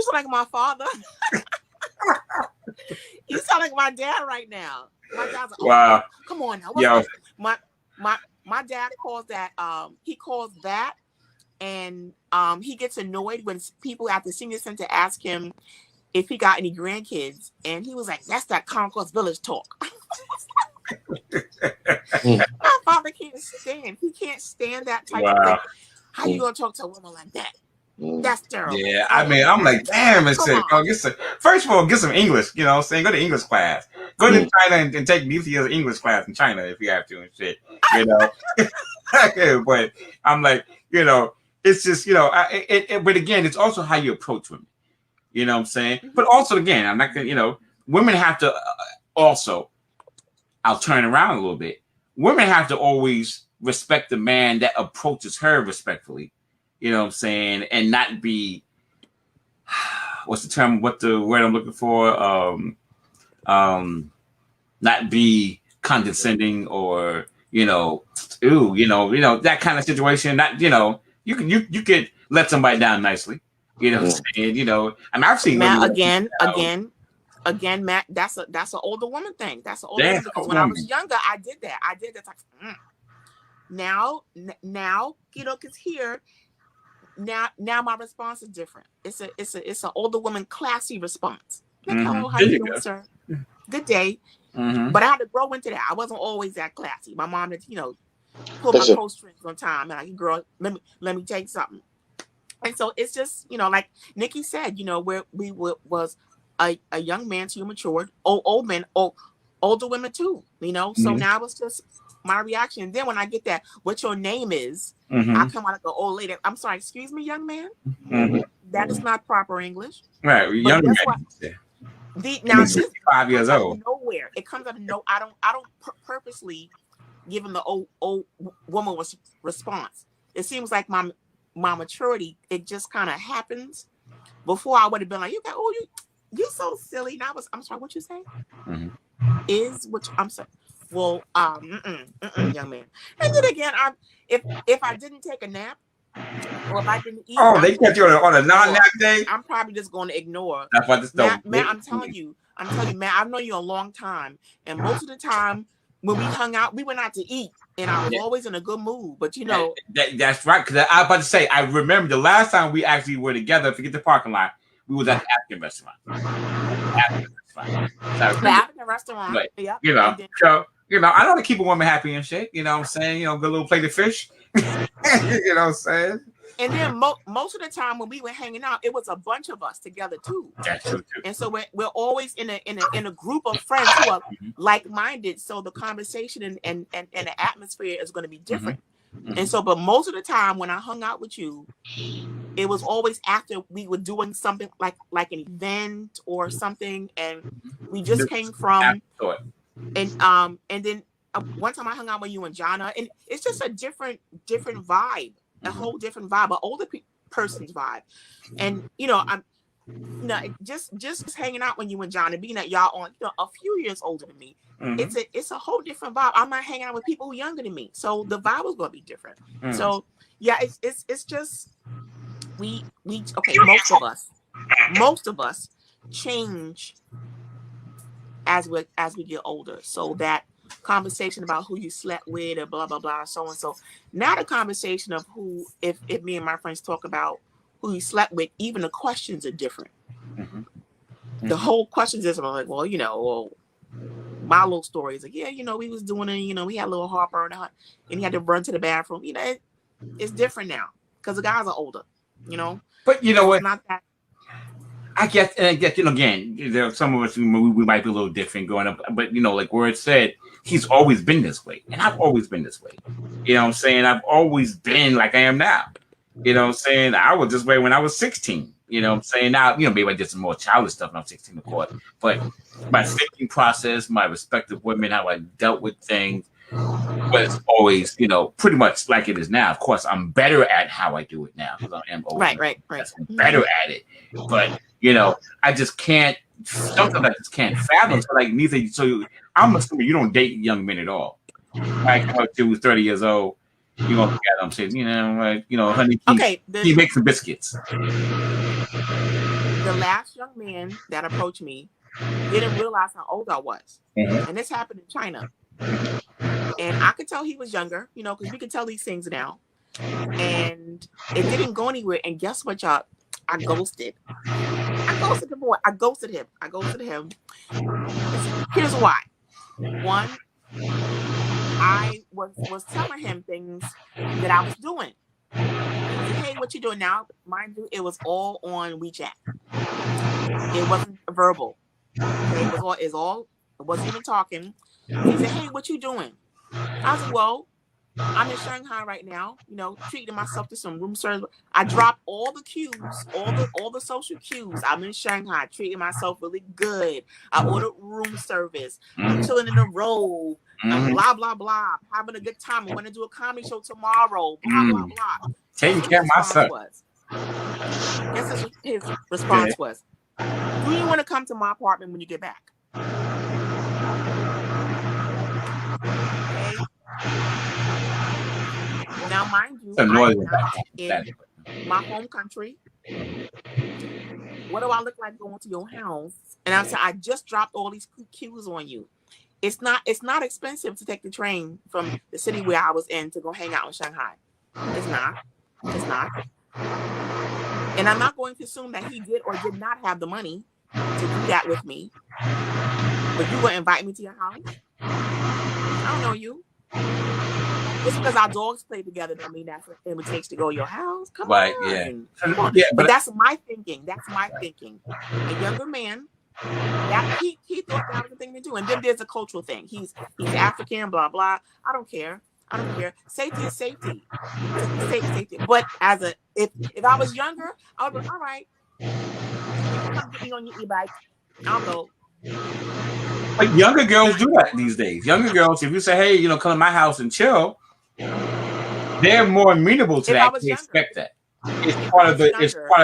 sound like my father. You sound like my dad right now. My dad's like, wow. Come on now. Yo. My dad calls that he calls that, and he gets annoyed when people at the senior center ask him if he got any grandkids, and he was like, that's that Concourse Village talk. My father can't stand that type of thing. How you gonna talk to a woman like that? That's terrible. Yeah, I mean, I'm like, damn, first of all, get some English, you know what I'm saying? Go to English class. Go to China and take Nethia's English class in China if you have to and shit, But I'm like, it's just, but again, it's also how you approach women. You know what I'm saying? But also, again, I'm not gonna, women have to also, I'll turn around a little bit. Women have to always respect the man that approaches her respectfully. You know what I'm saying? And not be, what's the word I'm looking for? Not be condescending or, that kind of situation. Not, you could let somebody down nicely. You know what I'm saying? I mean, I've seen Matt, again, Matt, that's an older woman thing. That's an older woman because when I was younger, I did that. Like, Now, because here, now my response is different. It's an older woman classy response. Like, hello, how you doing, sir? Good day. Mm-hmm. But I had to grow into that. I wasn't always that classy. My mom had, pull my coat strings one time, and like, girl, let me take something. And so it's just, like Nikki said, where we was a young man to matured, old men, older women too, So now it's just my reaction. And then when I get that, what your name is, I come out like an old lady. I'm sorry, excuse me, young man. That is not proper English. Right, young man. Now this 5 years old. Nowhere it comes out of no. I don't purposely give him the old woman response. It seems like my maturity, it just kind of happens. Before I would have been like, you're so silly. Now I'm sorry, what you say? I'm sorry. Well, young man. And then again, if I didn't take a nap or if I didn't eat, they catch you on a non-nap day. I'm probably just going to ignore. That's what this Matt, I'm telling you, Matt, I've known you a long time, and most of the time when we hung out, we went out to eat, and I was always in a good mood. But that's right. Because I was about to say, I remember the last time we actually were together. Forget the parking lot. We was at the African restaurant. The African restaurant. But, yeah. So I know to keep a woman happy and shit. You know what I'm saying? Good little plate of fish. You know what I'm saying? And then most of the time when we were hanging out, it was a bunch of us together too. That's true too. And so we're always in a group of friends who are like-minded. So the conversation and the atmosphere is going to be different. And so, but most of the time when I hung out with you, it was always after we were doing something like an event or something, and we just came from. And then one time I hung out with you and Jana, and it's just a different vibe, a whole different vibe, an older person's vibe. And I'm just hanging out when you and Jana, being that y'all on a few years older than me. It's a whole different vibe. I'm not hanging out with people who are younger than me, so the vibe is going to be different. So yeah, it's just we most of us change as we get older. So that conversation about who you slept with or blah blah blah, so and so. Not a conversation of who, if me and my friends talk about who you slept with, even the questions are different. the whole question is, I'm like, well, my little story is like, yeah, we was doing it, we had a little heartburn and he had to run to the bathroom. It's different now because the guys are older, But you know what? It's not that. I guess, again, there are some of us we might be a little different growing up, but like where it said, he's always been this way, and I've always been this way. You know what I'm saying? I've always been like I am now. You know what I'm saying? I was this way when I was 16. You know what I'm saying? Now, maybe I did some more childish stuff when I was 16, of course. But my thinking process, my respect of women, how I dealt with things, was always, pretty much like it is now. Of course, I'm better at how I do it now because I am older. Right. I'm better at it. But, I just can't, sometimes I just can't fathom. So, like, neither, so I'm assuming you don't date young men at all. Like, who's 30 years old. You're going to look at them and say, honey, he makes some biscuits. The last young man that approached me didn't realize how old I was. Mm-hmm. And this happened in China. And I could tell he was younger, because we can tell these things now. And it didn't go anywhere. And guess what, y'all? I ghosted. I ghosted the boy. I ghosted him. Here's why. One, I was telling him things that I was doing. Hey, what you doing now? Mind you, it was all on WeChat. It wasn't verbal. Okay? It wasn't even talking. He said, hey, what you doing? I said, well, I'm in Shanghai right now, treating myself to some room service. I dropped all the cues, all the social cues. I'm in Shanghai, treating myself really good. I ordered room service. I'm chilling in a robe. Blah, blah, blah. Having a good time. I'm going to do a comedy show tomorrow. Blah, blah, blah. Taking care of myself. Guess his response was, do you want to come to my apartment when you get back? Okay. Now, mind you, I'm not in my home country. What do I look like going to your house? And I said, I just dropped all these cues on you. It's not expensive to take the train from the city where I was in to go hang out in Shanghai. It's not. And I'm not going to assume that he did or did not have the money to do that with me. But you will invite me to your house? I don't know you. Just because our dogs play together don't mean that's an invitation to go to your house. Come on. Come on. Yeah, but that's my thinking. A younger man, he thought that was the thing to do. And then there's a cultural thing. He's African, blah, blah. I don't care. Safety is safety. Safety. But if I was younger, I would be all right. Come get me on your e-bike. I'll go. But younger girls do that these days. Younger girls, if you say, hey, come to my house and chill, they're more amenable to that. They expect that. It's part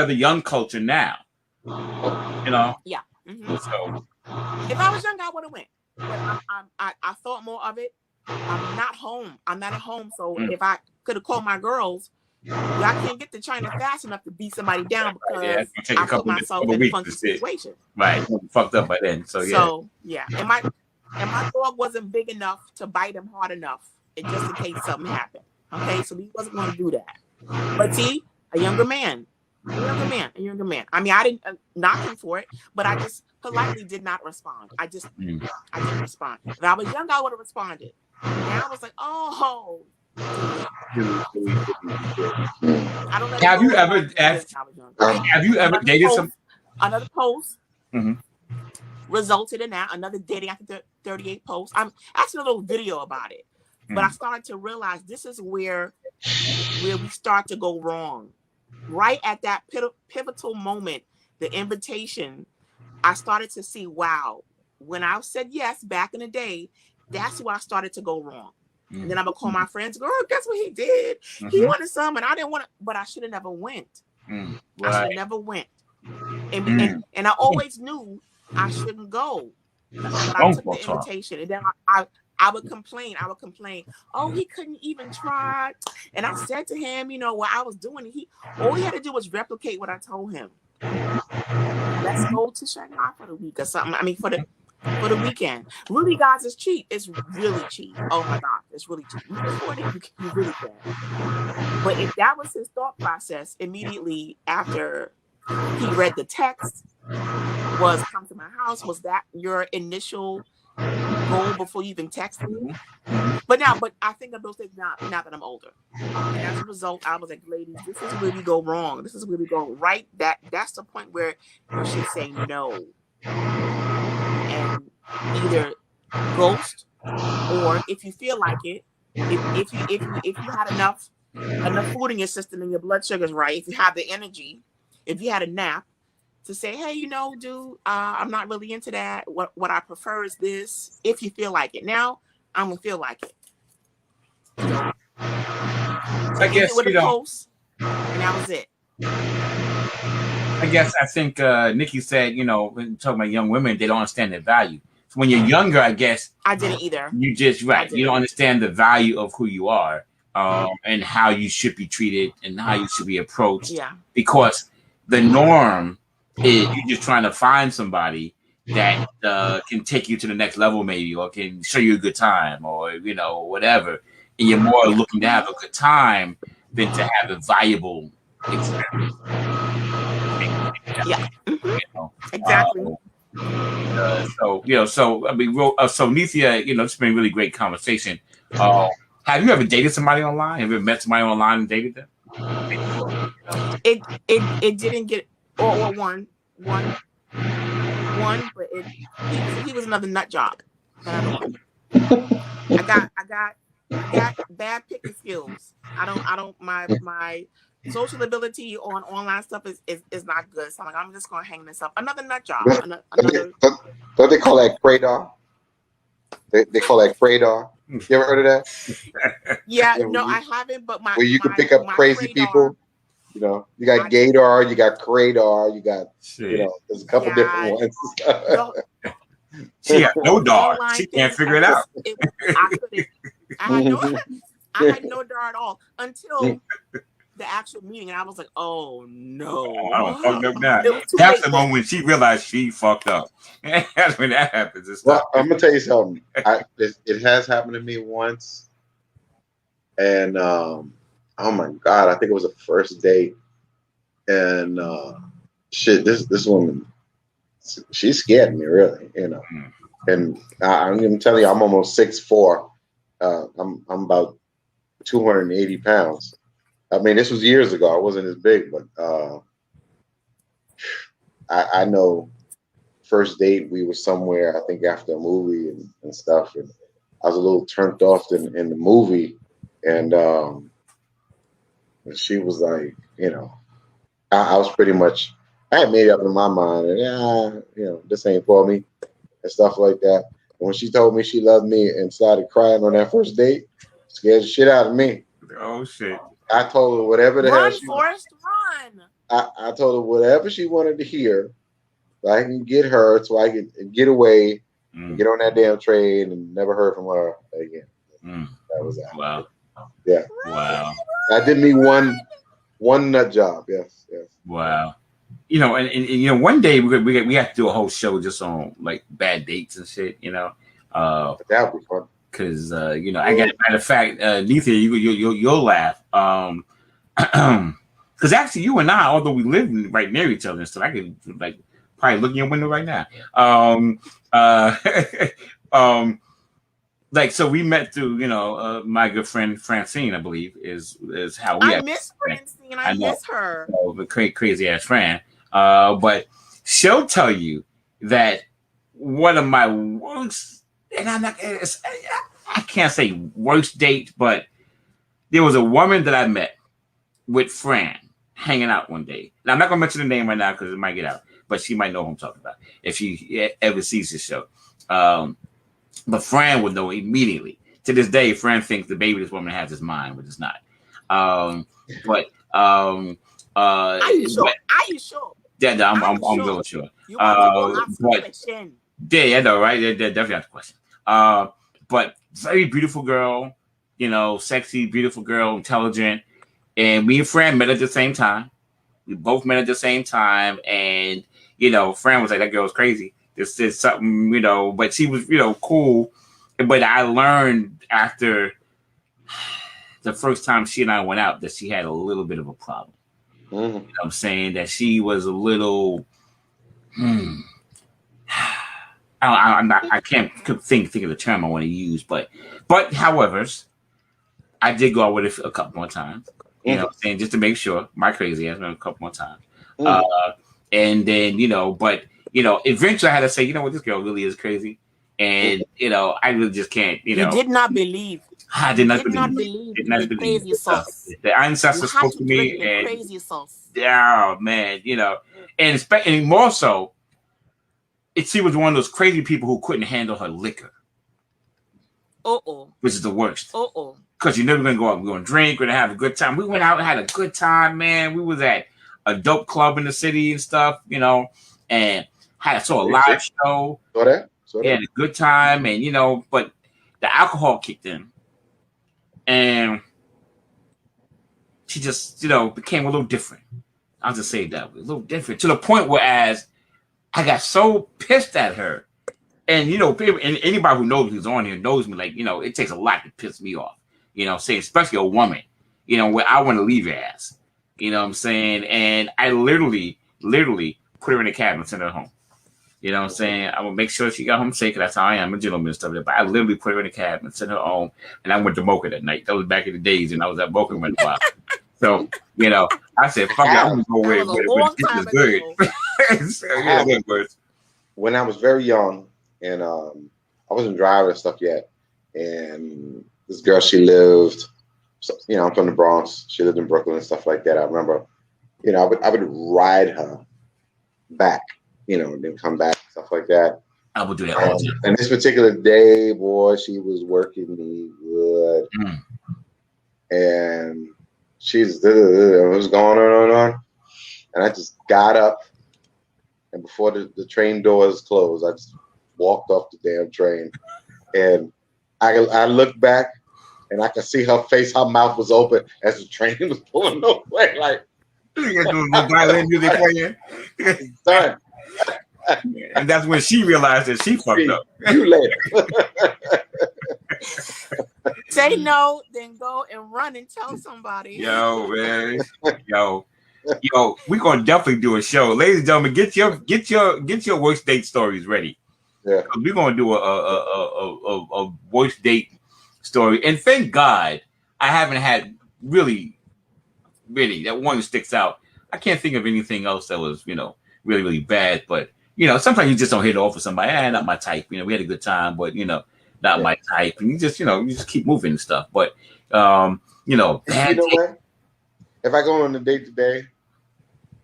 of the young culture now. Yeah. Mm-hmm. So if I was younger, I would have went. But I thought more of it. I'm not at home. So if I could have called my girls, I can't get to China fast enough to beat somebody down because I put myself in a funky situation. Right. Fucked up by then. So yeah. And my dog wasn't big enough to bite him hard enough, just in case something happened. Okay, so he wasn't going to do that. But see, a younger man. I mean, I didn't knock him for it, but I just politely did not respond. I didn't respond. If I was young, I would have responded. And I was like, oh. I don't know. Have you ever dated some? Another post resulted in that. Another dating after 38 posts. I'm actually a little video about it, but I started to realize this is where we start to go wrong. Right at that pivotal moment, the invitation, I started to see, wow, when I said yes back in the day, that's where I started to go wrong. And then I'm gonna call my friends, girl, guess what he did? He wanted some, and I didn't want to, but I should have never went. I should have never went. And I always knew I shouldn't go. But I took the invitation, and then I would complain. Oh, he couldn't even try. And I said to him, what I was doing. All he had to do was replicate what I told him. Let's go to Shanghai for the week or something. I mean, for the weekend. Really, guys, it's cheap. It's really cheap. Oh my God, it's really cheap. You can afford it. You really can. But if that was his thought process, immediately after he read the text, was come to my house. Was that your initial goal before you even texted me? But I think of those things now that I'm older. And as a result, I was like, ladies, this is where we go wrong. This is where we go right. That's the point where you should say no. And either ghost, or if you feel like it, if you had enough food in your system and your blood sugar's right, if you have the energy, if you had a nap, to say, hey, dude, I'm not really into that. What I prefer is this. If you feel like it. Now, I'm gonna feel like it. So, I guess with a post, and that was it. I think Nikki said, when talking about young women, they don't understand their value. So when you're younger, I guess I didn't either. You just you don't understand the value of who you are, and how you should be treated and how you should be approached. Yeah. Because the norm is you're just trying to find somebody that can take you to the next level, maybe, or can show you a good time, or whatever. And you're more looking to have a good time than to have a valuable experience. Yeah. Exactly. So Nethia, it's been a really great conversation. Have you ever dated somebody online? Have you ever met somebody online and dated them? It didn't get one, but he was another nut job. I got bad picking skills. My social ability on online stuff is not good. So I'm just gonna hang this up. Another nut job. Another. Don't they call that Kraydar? They call that Kraydar. You ever heard of that? Yeah, no, I haven't. But where you can pick up crazy people. You got Gaydar, you got Kraydar, you got there's a couple different ones. She got no dart. She can't figure it out. I had no dart at all until the actual meeting, and I was like, "Oh no!" I don't fucked up now. That's the moment when she realized she fucked up. That's when that happens. Well, I'm gonna tell you something. It has happened to me once, and oh my god, I think it was a first date, and this woman, she scared me really, and I'm gonna tell you, I'm almost 6'4". I'm about 280 pounds. I mean, this was years ago. I wasn't as big, but I know first date we were somewhere, I think after a movie and stuff, and I was a little turned off in the movie, and she was like, I was pretty much, I had made up in my mind, and this ain't for me and stuff like that. And when she told me she loved me and started crying on that first date, scared the shit out of me. Oh shit. I told her whatever the hell she run. I told her whatever she wanted to hear, so I can get her, so I can get away and get on that damn train, and never heard from her again. That was that. Wow. Yeah. Wow. I did me one nut job. Yes. Wow. And one day we have to do a whole show just on like bad dates and shit. That would be fun. Because I got, matter of fact, Nethia, you'll laugh. Because actually, you and I, although we live right near each other and stuff, I could like probably look in your window right now. So we met through my good friend Francine, I believe, is how we. I miss Francine. I miss her. The crazy ass friend. But she'll tell you that one of my worst. And I can't say worst date, but there was a woman that I met with Fran hanging out one day. Now, I'm not going to mention the name right now because it might get out, but she might know who I'm talking about if she ever sees this show. But Fran would know immediately. To this day, Fran thinks the baby this woman has is mine, which is not. Are you sure? Yeah, I'm really sure. Yeah, I know, right? They're definitely not the question. But very beautiful girl, sexy, beautiful girl, intelligent. And me and Fran met at the same time. We both met at the same time. And, Fran was like, that girl's crazy. This is something, but she was, cool. But I learned after the first time she and I went out that she had a little bit of a problem. You know what I'm saying? That she was a little, I can't think of the term I want to use, but however, I did go out with it a couple more times. You know what I'm saying? Just to make sure. My crazy ass went a couple more times. And then, but eventually I had to say, this girl really is crazy. And I really just can't, You did not believe. I did not believe the crazy sauce. The ancestors spoke to me and crazy sauce. Oh man, and more so, she was one of those crazy people who couldn't handle her liquor. Which is the worst. Because you're never gonna go out, we're gonna drink, we're gonna have a good time. We went out and had a good time, man. We was at a dope club in the city and stuff, and saw a live show. We had a good time, and but the alcohol kicked in. And she just, became a little different. I'll just say that way, a little different, to the point where as I got so pissed at her, and people, and anybody who knows who's on here knows me, like it takes a lot to piss me off, say especially a woman, where I want to leave your ass, what I'm saying, and I literally put her in a cab and sent her home. You know what I'm saying? I will make sure she got home safe, because that's how I am, a gentleman and stuff like that. But I literally put her in a cab and sent her home, and I went to Boca that night. That was back in the days, and I was at Boca for a while. So, I said, fuck it, I'm going to go away with this is good. So, when I was very young, and I wasn't driving and stuff yet, and this girl, she lived, I'm from the Bronx. She lived in Brooklyn and stuff like that. I remember, I would ride her back. And then come back, stuff like that. I would do that all the time. And this particular day, boy, she was working me good. And she's, it was going on. And I just got up. And before the train doors closed, I just walked off the damn train. And I looked back, and I could see her face, her mouth was open as the train was pulling away. Like, you're doing the violin music playing. It's done. And that's when she realized that she fucked up. You later. Say no, then go and run and tell somebody. Yo, man. Yo, we're gonna definitely do a show. Ladies and gentlemen, get your worst date stories ready. Yeah. We're gonna do a worst date story. And thank God I haven't had really that one sticks out. I can't think of anything else that was, really, really bad, but sometimes you just don't hit it off with somebody. Not my type. We had a good time, but not my type. And you just keep moving and stuff. But bad what? If I go on a date today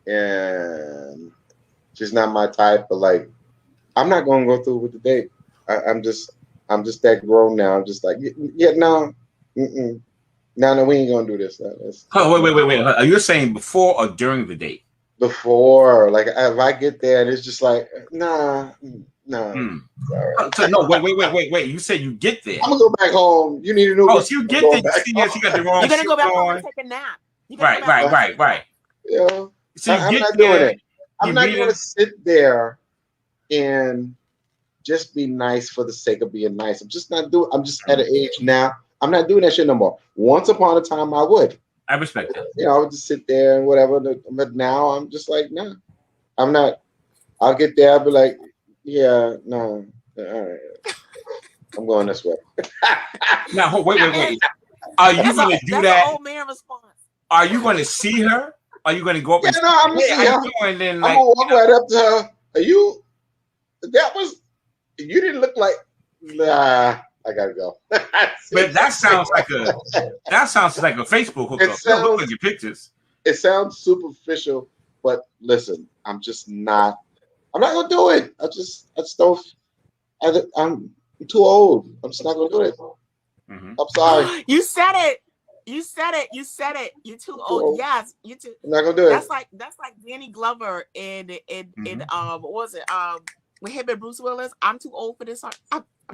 and she's not my type, but like, I'm not gonna go through with the date. I'm just that grown now. I'm just like, no, no, we ain't gonna do this. Wait. You're saying before or during the date? Before, like, if I get there and it's just like, no. So no, wait. You said you get there. I'm gonna go back home. You need to know. So you get there. You got the wrong. You're gonna go back home and take a nap. Right. Yeah. So I'm not doing it. I'm not gonna sit there and just be nice for the sake of being nice. I'm just not doing. I'm just at an age now. I'm not doing that shit no more. Once upon a time, I would. I respect that. I would just sit there and whatever. But now I'm just like, nah, I'm not. I'll get there. I'll be like, yeah, no, all right. I'm going this way. Now, wait. Are you going to do that? Old man response. Are you going to see her? Are you going to go up and no, I'm going? I'm gonna walk right up to her. Are you? That was. You didn't look like. Nah. I gotta go. But that sounds like a Facebook hookup. Look at your pictures. It sounds superficial, but listen, I'm not gonna do it. I just don't. I'm too old. I'm just not gonna do it. I'm sorry. You said it. You're too old. Yes, you too. I'm not gonna do it. That's like Danny Glover in what was it? With him and Bruce Willis. I'm too old for this. I'm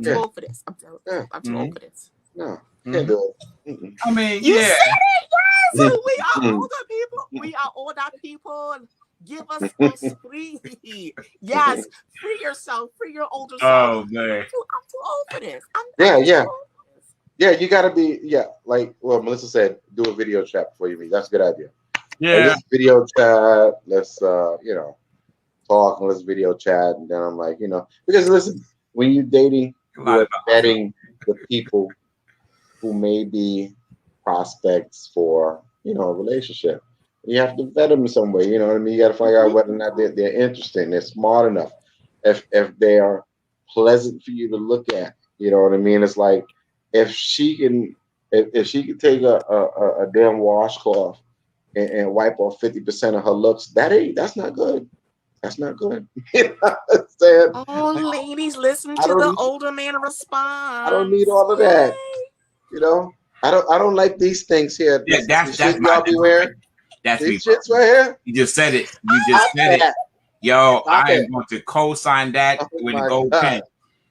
too old for this. I'm too old for this. No, can't do it. I mean, you said it. Yes, we are older people. We are older people. Give us free. Yes, free yourself. Free your older self. Oh man, I'm too old for this. Yeah, you gotta be. Yeah, like Melissa said, do a video chat before you meet. That's a good idea. Yeah, video chat. Let's talk and let's video chat. And then I'm like, because listen, when you're dating, you're vetting the people who may be prospects for, a relationship. You have to vet them in some way. You know what I mean? You got to find out whether or not they're interesting, they're smart enough, if they are pleasant for you to look at. You know what I mean? It's like if she can take a damn washcloth and wipe off 50% of her looks, that's not good. That's not good. You know what I'm saying? Oh, ladies, listen to the older man response. I don't need all of that. I don't like these things here. Yeah, that's y'all be wearing. That's these shits right here. You just said it. It. Yo, I am going to co-sign that with a gold pen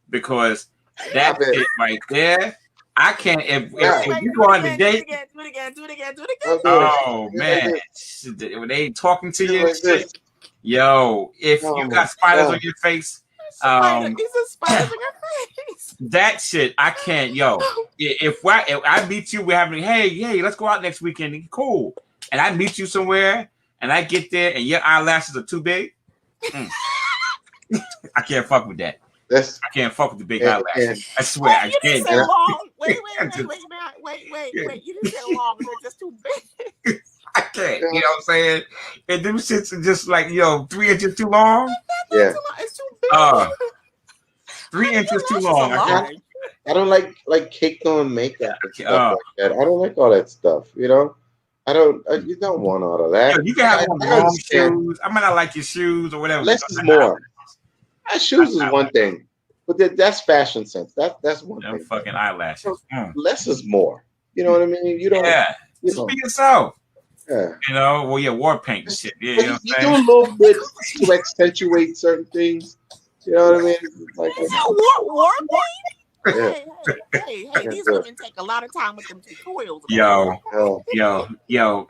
because that shit right there. I can't. If you go on the date, do it again. Oh man, when they talking to you, shit, yo, if you got spiders on your face, these are spiders on your face. That shit, I can't. Yo, if I meet you, we're having, hey, let's go out next weekend. Cool. And I meet you somewhere, and I get there, and your eyelashes are too big. I can't fuck with that. I can't fuck with the big eyelashes. I swear, I can't. You didn't say long. Wait. You didn't say long. They're just too big. I can't. You know what I'm saying? And them shits are just like, 3 inches too long. Yeah, it's too big. 3 inches too long. I don't like caked on makeup and stuff like that. I don't like all that stuff. I don't. You don't want all of that. You can have long shoes. I might not like your shoes or whatever. Less is more. Shoes is one thing, but that's fashion sense. That's one thing. Fucking eyelashes. Less is more. You know what I mean? You don't. Yeah. Just be yourself. Yeah. War paint and shit. Yeah. You do a little bit to accentuate certain things. You know what I mean? Like war paint. Hey, these women take a lot of time with them tutorials. Yo,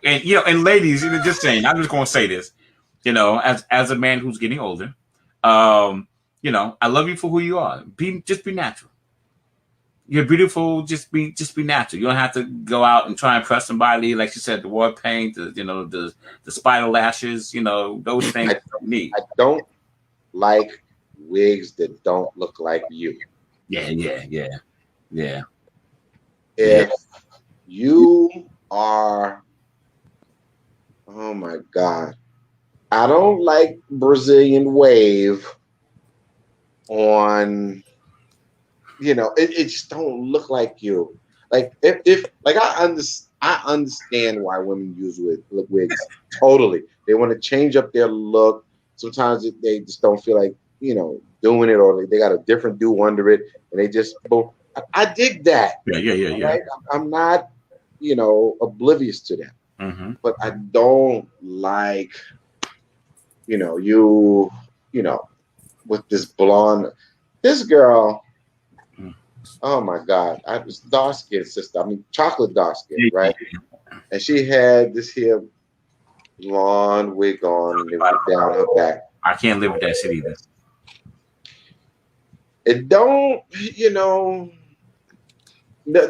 and ladies, just saying, I'm just gonna say this, as a man who's getting older, I love you for who you are. Just be natural. You're beautiful. Just be natural. You don't have to go out and try and impress somebody, like you said, the war paint, the spider lashes, those things. I don't need. I don't like wigs that don't look like you. Yeah. If you are, oh my God, I don't like Brazilian wave on, it just don't look like you. Like if I understand why women use wigs. Totally, they want to change up their look. Sometimes they just don't feel like doing it, or they got a different do under it, and they just boom. I dig that. Yeah. Right? I'm not, oblivious to that. Mm-hmm. But I don't like, you with this blonde. This girl, oh my God, I was dark skinned sister. I mean, chocolate dark skin, right? And she had this here blonde wig on, and it went down her back. I can't live with that shit either. It don't,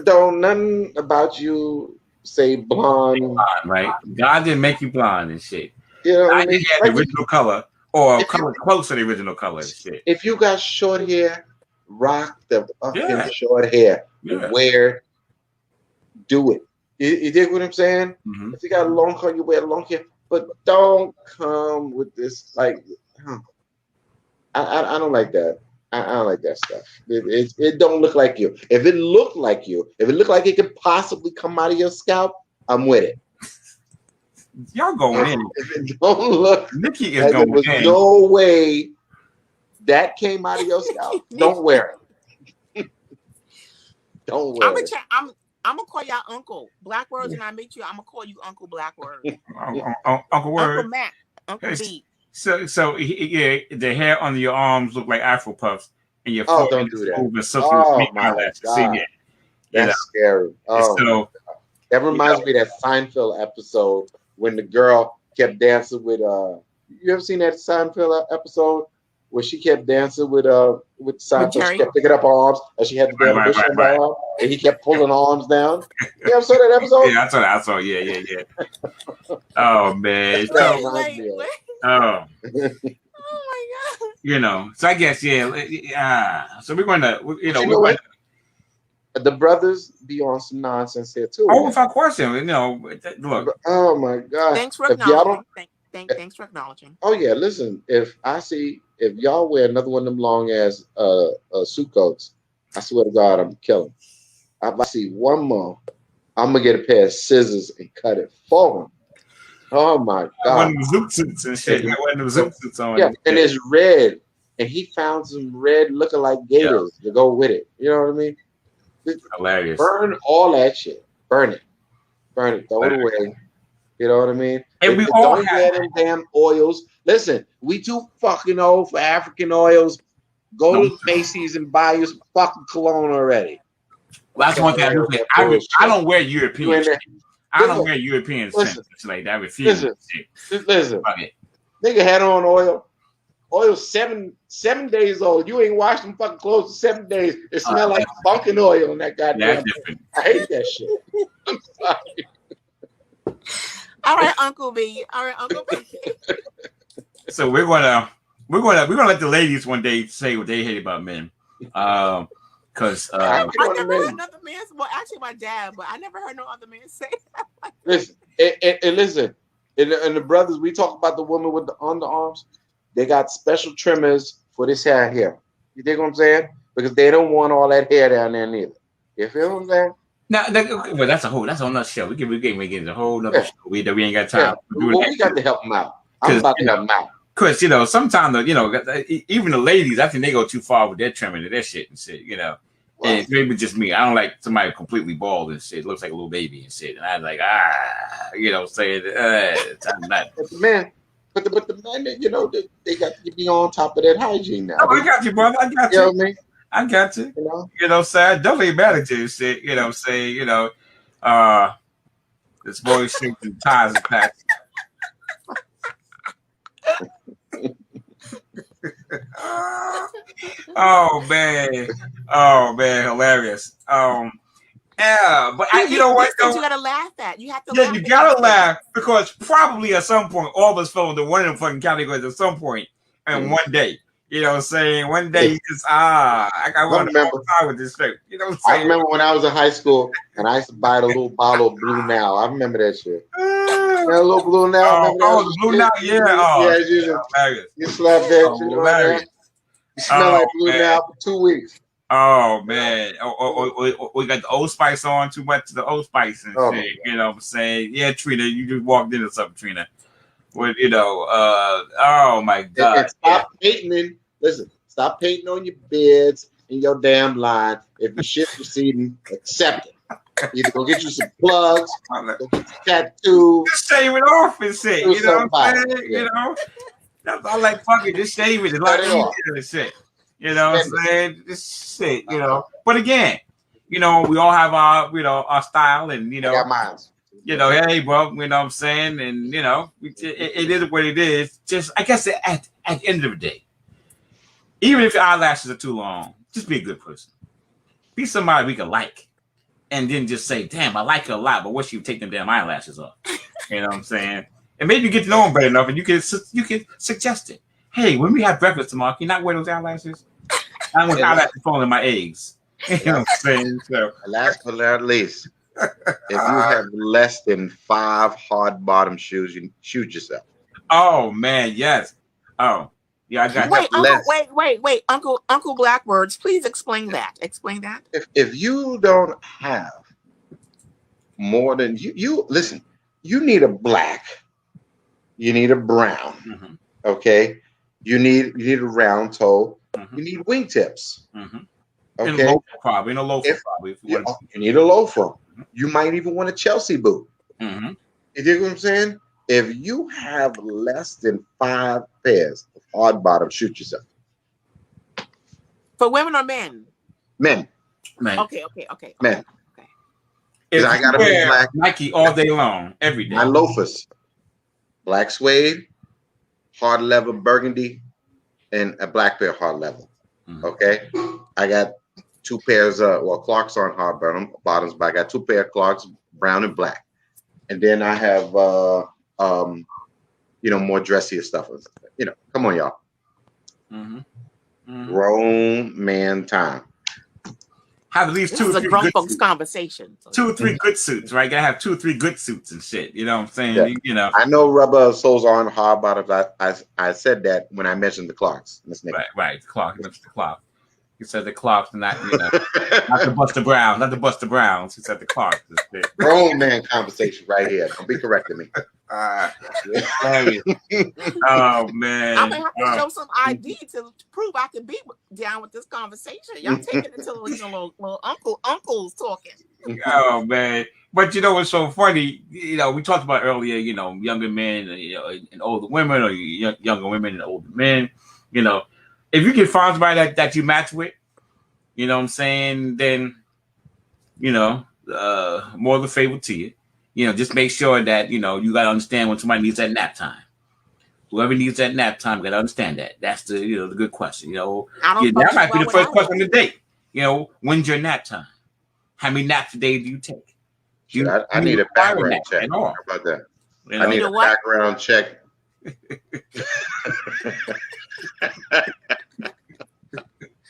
don't nothing about you say blonde, right? God didn't make you blonde and shit. I didn't have the original color or color close to the original color and shit. If you got short hair, rock the fucking short hair. Wear, do it. You dig what I'm saying? Mm-hmm. If you got long hair, you wear long hair. But don't come with this like. I don't like that. I don't like that stuff. It don't look like you. If it looked like you, if it looked like it could possibly come out of your scalp, I'm with it. Y'all going in. If it don't look Nikki is going in. There's no way that came out of your scalp. Don't wear it. Don't wear it. I'm gonna call y'all Uncle Black Words, and I meet you. I'm gonna call you Uncle Black Words. Uncle Word. Uncle Matt. Uncle B. So the hair on your arms look like Afro puffs, and your don't do that. My God. That's scary. So that reminds me of that Seinfeld episode when the girl kept dancing with you ever seen that Seinfeld episode where she kept dancing with Seinfeld? She kept picking up her arms and she had the damn bush on her arm, and he kept pulling her arms down. You ever saw that episode? Yeah, I saw. Yeah. Oh man. Wait. Oh. Oh You know, so I guess so we're going to, you know, you know the brothers be on some nonsense here too. Oh, without question, you know, look. Oh my God! Thanks for acknowledging. Thanks for acknowledging. Oh yeah, listen. If y'all wear another one of them long ass suit coats, I swear to God, I'm killing. If I see one more, I'm gonna get a pair of scissors and cut it for him. Oh my God! One of the zoot suits and shit. Yeah, one of the zoot suits on. Yeah, and it's red, and he found some red looking like gators to go with it. You know what I mean? Hilarious. Burn all that shit. Burn it. Throw it away. You know what I mean? And we all don't wear them damn oils. Listen, we too fucking old for African oils. Go to Macy's and buy you some fucking cologne already. Well, that's one thing I do. I don't wear European shit. I don't wear European scents like that. I refuse. Listen. Nigga had on oil. Oil's 7 days old. You ain't washed them fucking clothes for 7 days. It smell like bunking oil in that goddamn. I hate that shit. I'm sorry. All right, Uncle B. So we're gonna let the ladies one day say what they hate about men. Because I never heard another man. Well, actually, my dad, but I never heard no other man say that. Listen, and listen, and the brothers, we talk about the woman with the underarms. They got special trimmers for this hair here. You dig what I'm saying? Because they don't want all that hair down there neither. You feel what I'm saying? Now, well, that's another show. We get into a whole nother show. We ain't got time. We got to help them out. I'm about to help them out. Because, you know, sometimes, you know, even the ladies, I think they go too far with their trimming and their shit and shit, you know. Well, and maybe just me. I don't like somebody completely bald and shit. It looks like a little baby and shit. And I was like, you know, saying, I'm not. But the men, you know, they got to be on top of that hygiene now. Oh, I got you, brother. I got you. You know what I mean? I got you. You know, say I definitely mad at you, shit. You know, say, you know, this boy shaped and ties and patches. Oh man, hilarious. Yeah, but you know what? You gotta laugh at. You have to. Yeah, you gotta laugh because probably at some point all of us fell into one of them fucking categories at some point and one day. You know what I'm saying? One day you just I want to go with this shit. You know what I'm saying? I remember when I was in high school and I used to buy the little bottle of Blue Now. I remember that shit. A little Blue Now. Oh, Blue Now, yeah. You slap that shit on there. You smell like Blue Now for 2 weeks. Oh man! We got the Old Spice on too much to the Old Spice and shit. You know what I'm saying? Yeah, Trina, you just walked into something, Trina. With you know, oh my God! And stop painting. Listen, stop painting on your beds in your damn line. If your shit's proceeding, accept it. Either go get you some plugs, go get your tattoo. Just shave it off and shit. You know what I'm saying? Yeah. You know, that's all like fucking just shave it. It's like easier and shit. You know what I'm saying? This shit, you know. But again, you know, we all have our, you know, our style and, you know. I got mine. You know, hey, bro, you know what I'm saying? And, you know, it is what it is. Just, I guess at the end of the day, even if your eyelashes are too long, just be a good person. Be somebody we can like. And then just say, damn, I like her a lot, but what you take them damn eyelashes off? You know what I'm saying? And maybe you get to know them better enough and you can suggest it. Hey, when we have breakfast tomorrow, can you not wear those eyelashes? I don't want eyelashes falling in my eggs. You know what I'm saying? So, last but not least, if you have less than 5 hard bottom shoes, you shoot yourself. Oh man, yes. Oh, yeah, I got. Wait, Uncle Blackwords, please explain that. Explain that. If you don't have more than you listen, you need a black, you need a brown, okay. You need a round toe. You need wingtips. Okay. And loafer probably. And a loafer probably. You need a loafer. You might even want a Chelsea boot. You dig what I'm saying? If you have less than 5 pairs of hard bottom, shoot yourself. For women or men? Men. Okay. Men. If I gotta be black Nike all day long, every day. My loafers, black suede, hard leather burgundy, and a black pair of hard leather. Okay, I got 2 pairs of Clarks aren't hard bottoms, but I got 2 pair of Clarks, brown and black, and then I have you know, more dressier stuff. You know, come on, y'all. Grown man time. Have at least This two is or a three grown good folks suits. conversation. 2 or 3 good suits, right? Gotta have 2 or 3 good suits and shit. You know what I'm saying? Yeah. You know. I know rubber soles aren't hard bottoms. I said that when I mentioned the Clarks. Right. Clark. That's the Clark. He said the Clarks, not not the Buster Browns, not the Buster Browns. He said the Clarks. Grown man conversation right here. Don't be correcting me. Oh man! I'm gonna have to show some ID to prove I can be down with this conversation. Y'all taking it to little uncles talking. Oh man! But you know what's so funny? You know, we talked about earlier. You know, younger men, and older women, or younger women and older men. You know, if you can find somebody that you match with, you know what I'm saying, then more the favor to you. You know, just make sure that you gotta understand when somebody needs that nap time. Whoever needs that nap time, gotta understand that. That's the the good question. That might be the first question of the day. When's your nap time? How many naps a day do you take? I need a background check. How about that? I need a background check.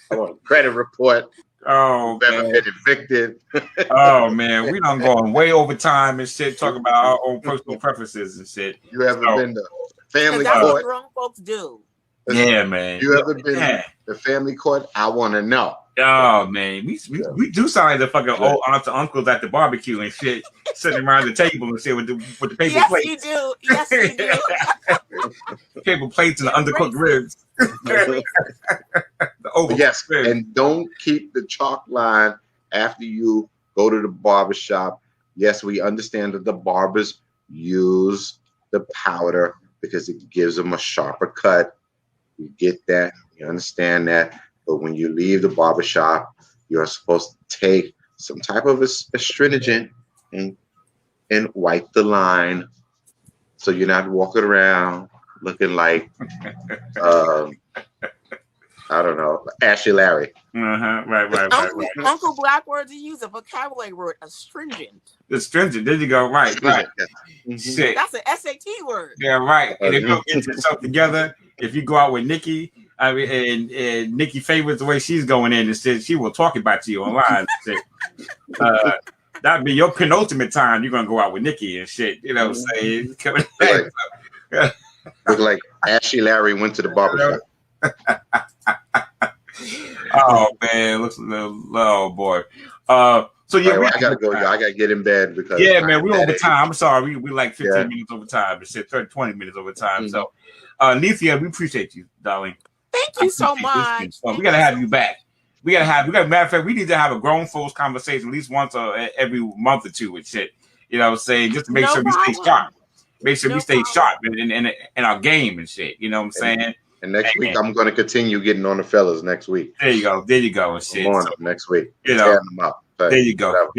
I want a credit report. Oh, man. Been evicted. Oh man, we done gone way over time and shit, talking about our own personal preferences and shit. You ever been to family that's court? What grown folks do. Yeah, man. You ever been to the family court? I want to know. Oh man, we do sound like the fucking old aunts and uncles at the barbecue and shit, sitting around the table and shit with the paper plates. You do. Yes, you do. Paper plates and the undercooked ribs. Yes, and don't keep the chalk line after you go to the barber shop. Yes, we understand that the barbers use the powder because it gives them a sharper cut. You get that. You understand that. But when you leave the barber shop, you're supposed to take some type of astringent and wipe the line so you're not walking around looking like I don't know, Ashley Larry. Right. Uncle Blackwords, he used a vocabulary word, astringent. Astringent. There you go. Right. Shit. That's an SAT word. Yeah, right. And if you get yourself together, if you go out with Nikki, and Nikki favors the way she's going in and says she will talk about you online. That'd be your penultimate time you're gonna go out with Nikki and shit. You know what I'm saying? Look like Ashley Larry went to the barbershop. Oh man, looks a little, oh boy. So yeah, I gotta go. I gotta get in bed because man, we're over time. I'm sorry, we like 15 minutes over time. It said 20 minutes over time. So Nethia, we appreciate you, darling. Thank you so much. We gotta have you back. Matter of fact, we need to have a grown folks conversation at least once every month or two with shit. You know what I'm saying? Just to make sure we stay sharp. Make sure we stay sharp in our game and shit. You know what I'm saying? And next week, I'm going to continue getting on the fellas next week. There you go. And shit. Next week. Tear them up. There you go.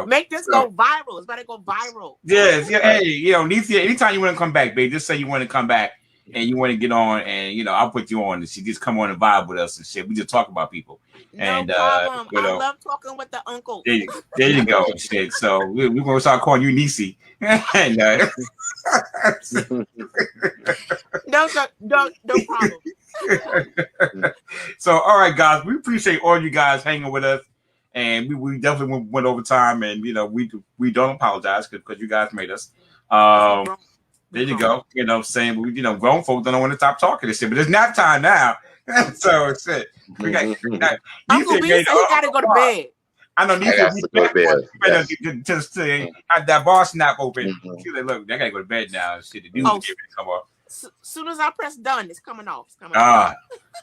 Make this go viral. It's better go viral. Yes. Yeah. Hey, Nethia, anytime you want to come back, babe, just say you want to come back and you want to get on and, I'll put you on and she just come on and vibe with us and shit. We just talk about people. No problem. I love talking with the uncle. There you go and shit. So we're going to start calling you Niecy. And, no problem. So, all right, guys, we appreciate all you guys hanging with us, and we definitely went over time, and we don't apologize because you guys made us. There you go. You know what I'm saying? We, grown folks don't want to stop talking this shit, but it's nap time now. So it's it. We got Uncle B said he gotta go to bed. I know Nethia just to have that bar snap open. She's like, look, I gotta go to bed now. Shit, the dude's getting ready to come off. Soon as I press done, it's coming off.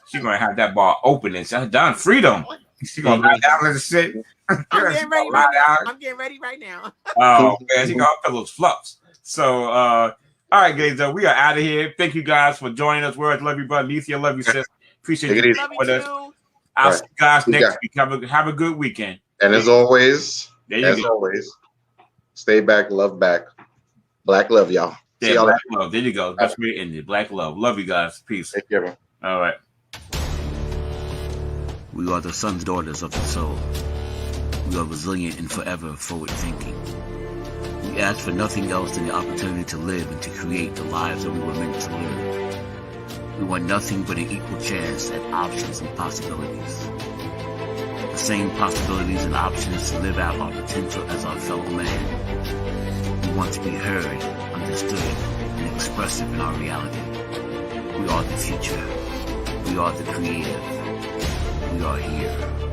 She's gonna have that bar open and she's done. Freedom. She's gonna lie down and shit. I'm getting ready right now. Oh man, she got her pillows fluffs. So all right, guys, we are out of here. Thank you guys for joining us. Words, love you, brother. Nethia, love you, sis. Appreciate you being with us. I'll see you guys next week. Have a good weekend. And as always, stay back, love back. Black love, y'all. Yeah, black love. There you go. That's where it ended. Black love. Love you guys. Peace. Take care, man. All right. We are the sons and daughters of the soul. We are resilient and forever forward thinking. We ask for nothing else than the opportunity to live and to create the lives that we were meant to live. We want nothing but an equal chance at options and possibilities. The same possibilities and options to live out our potential as our fellow man. We want to be heard, understood, and expressive in our reality. We are the future. We are the creative. We are here.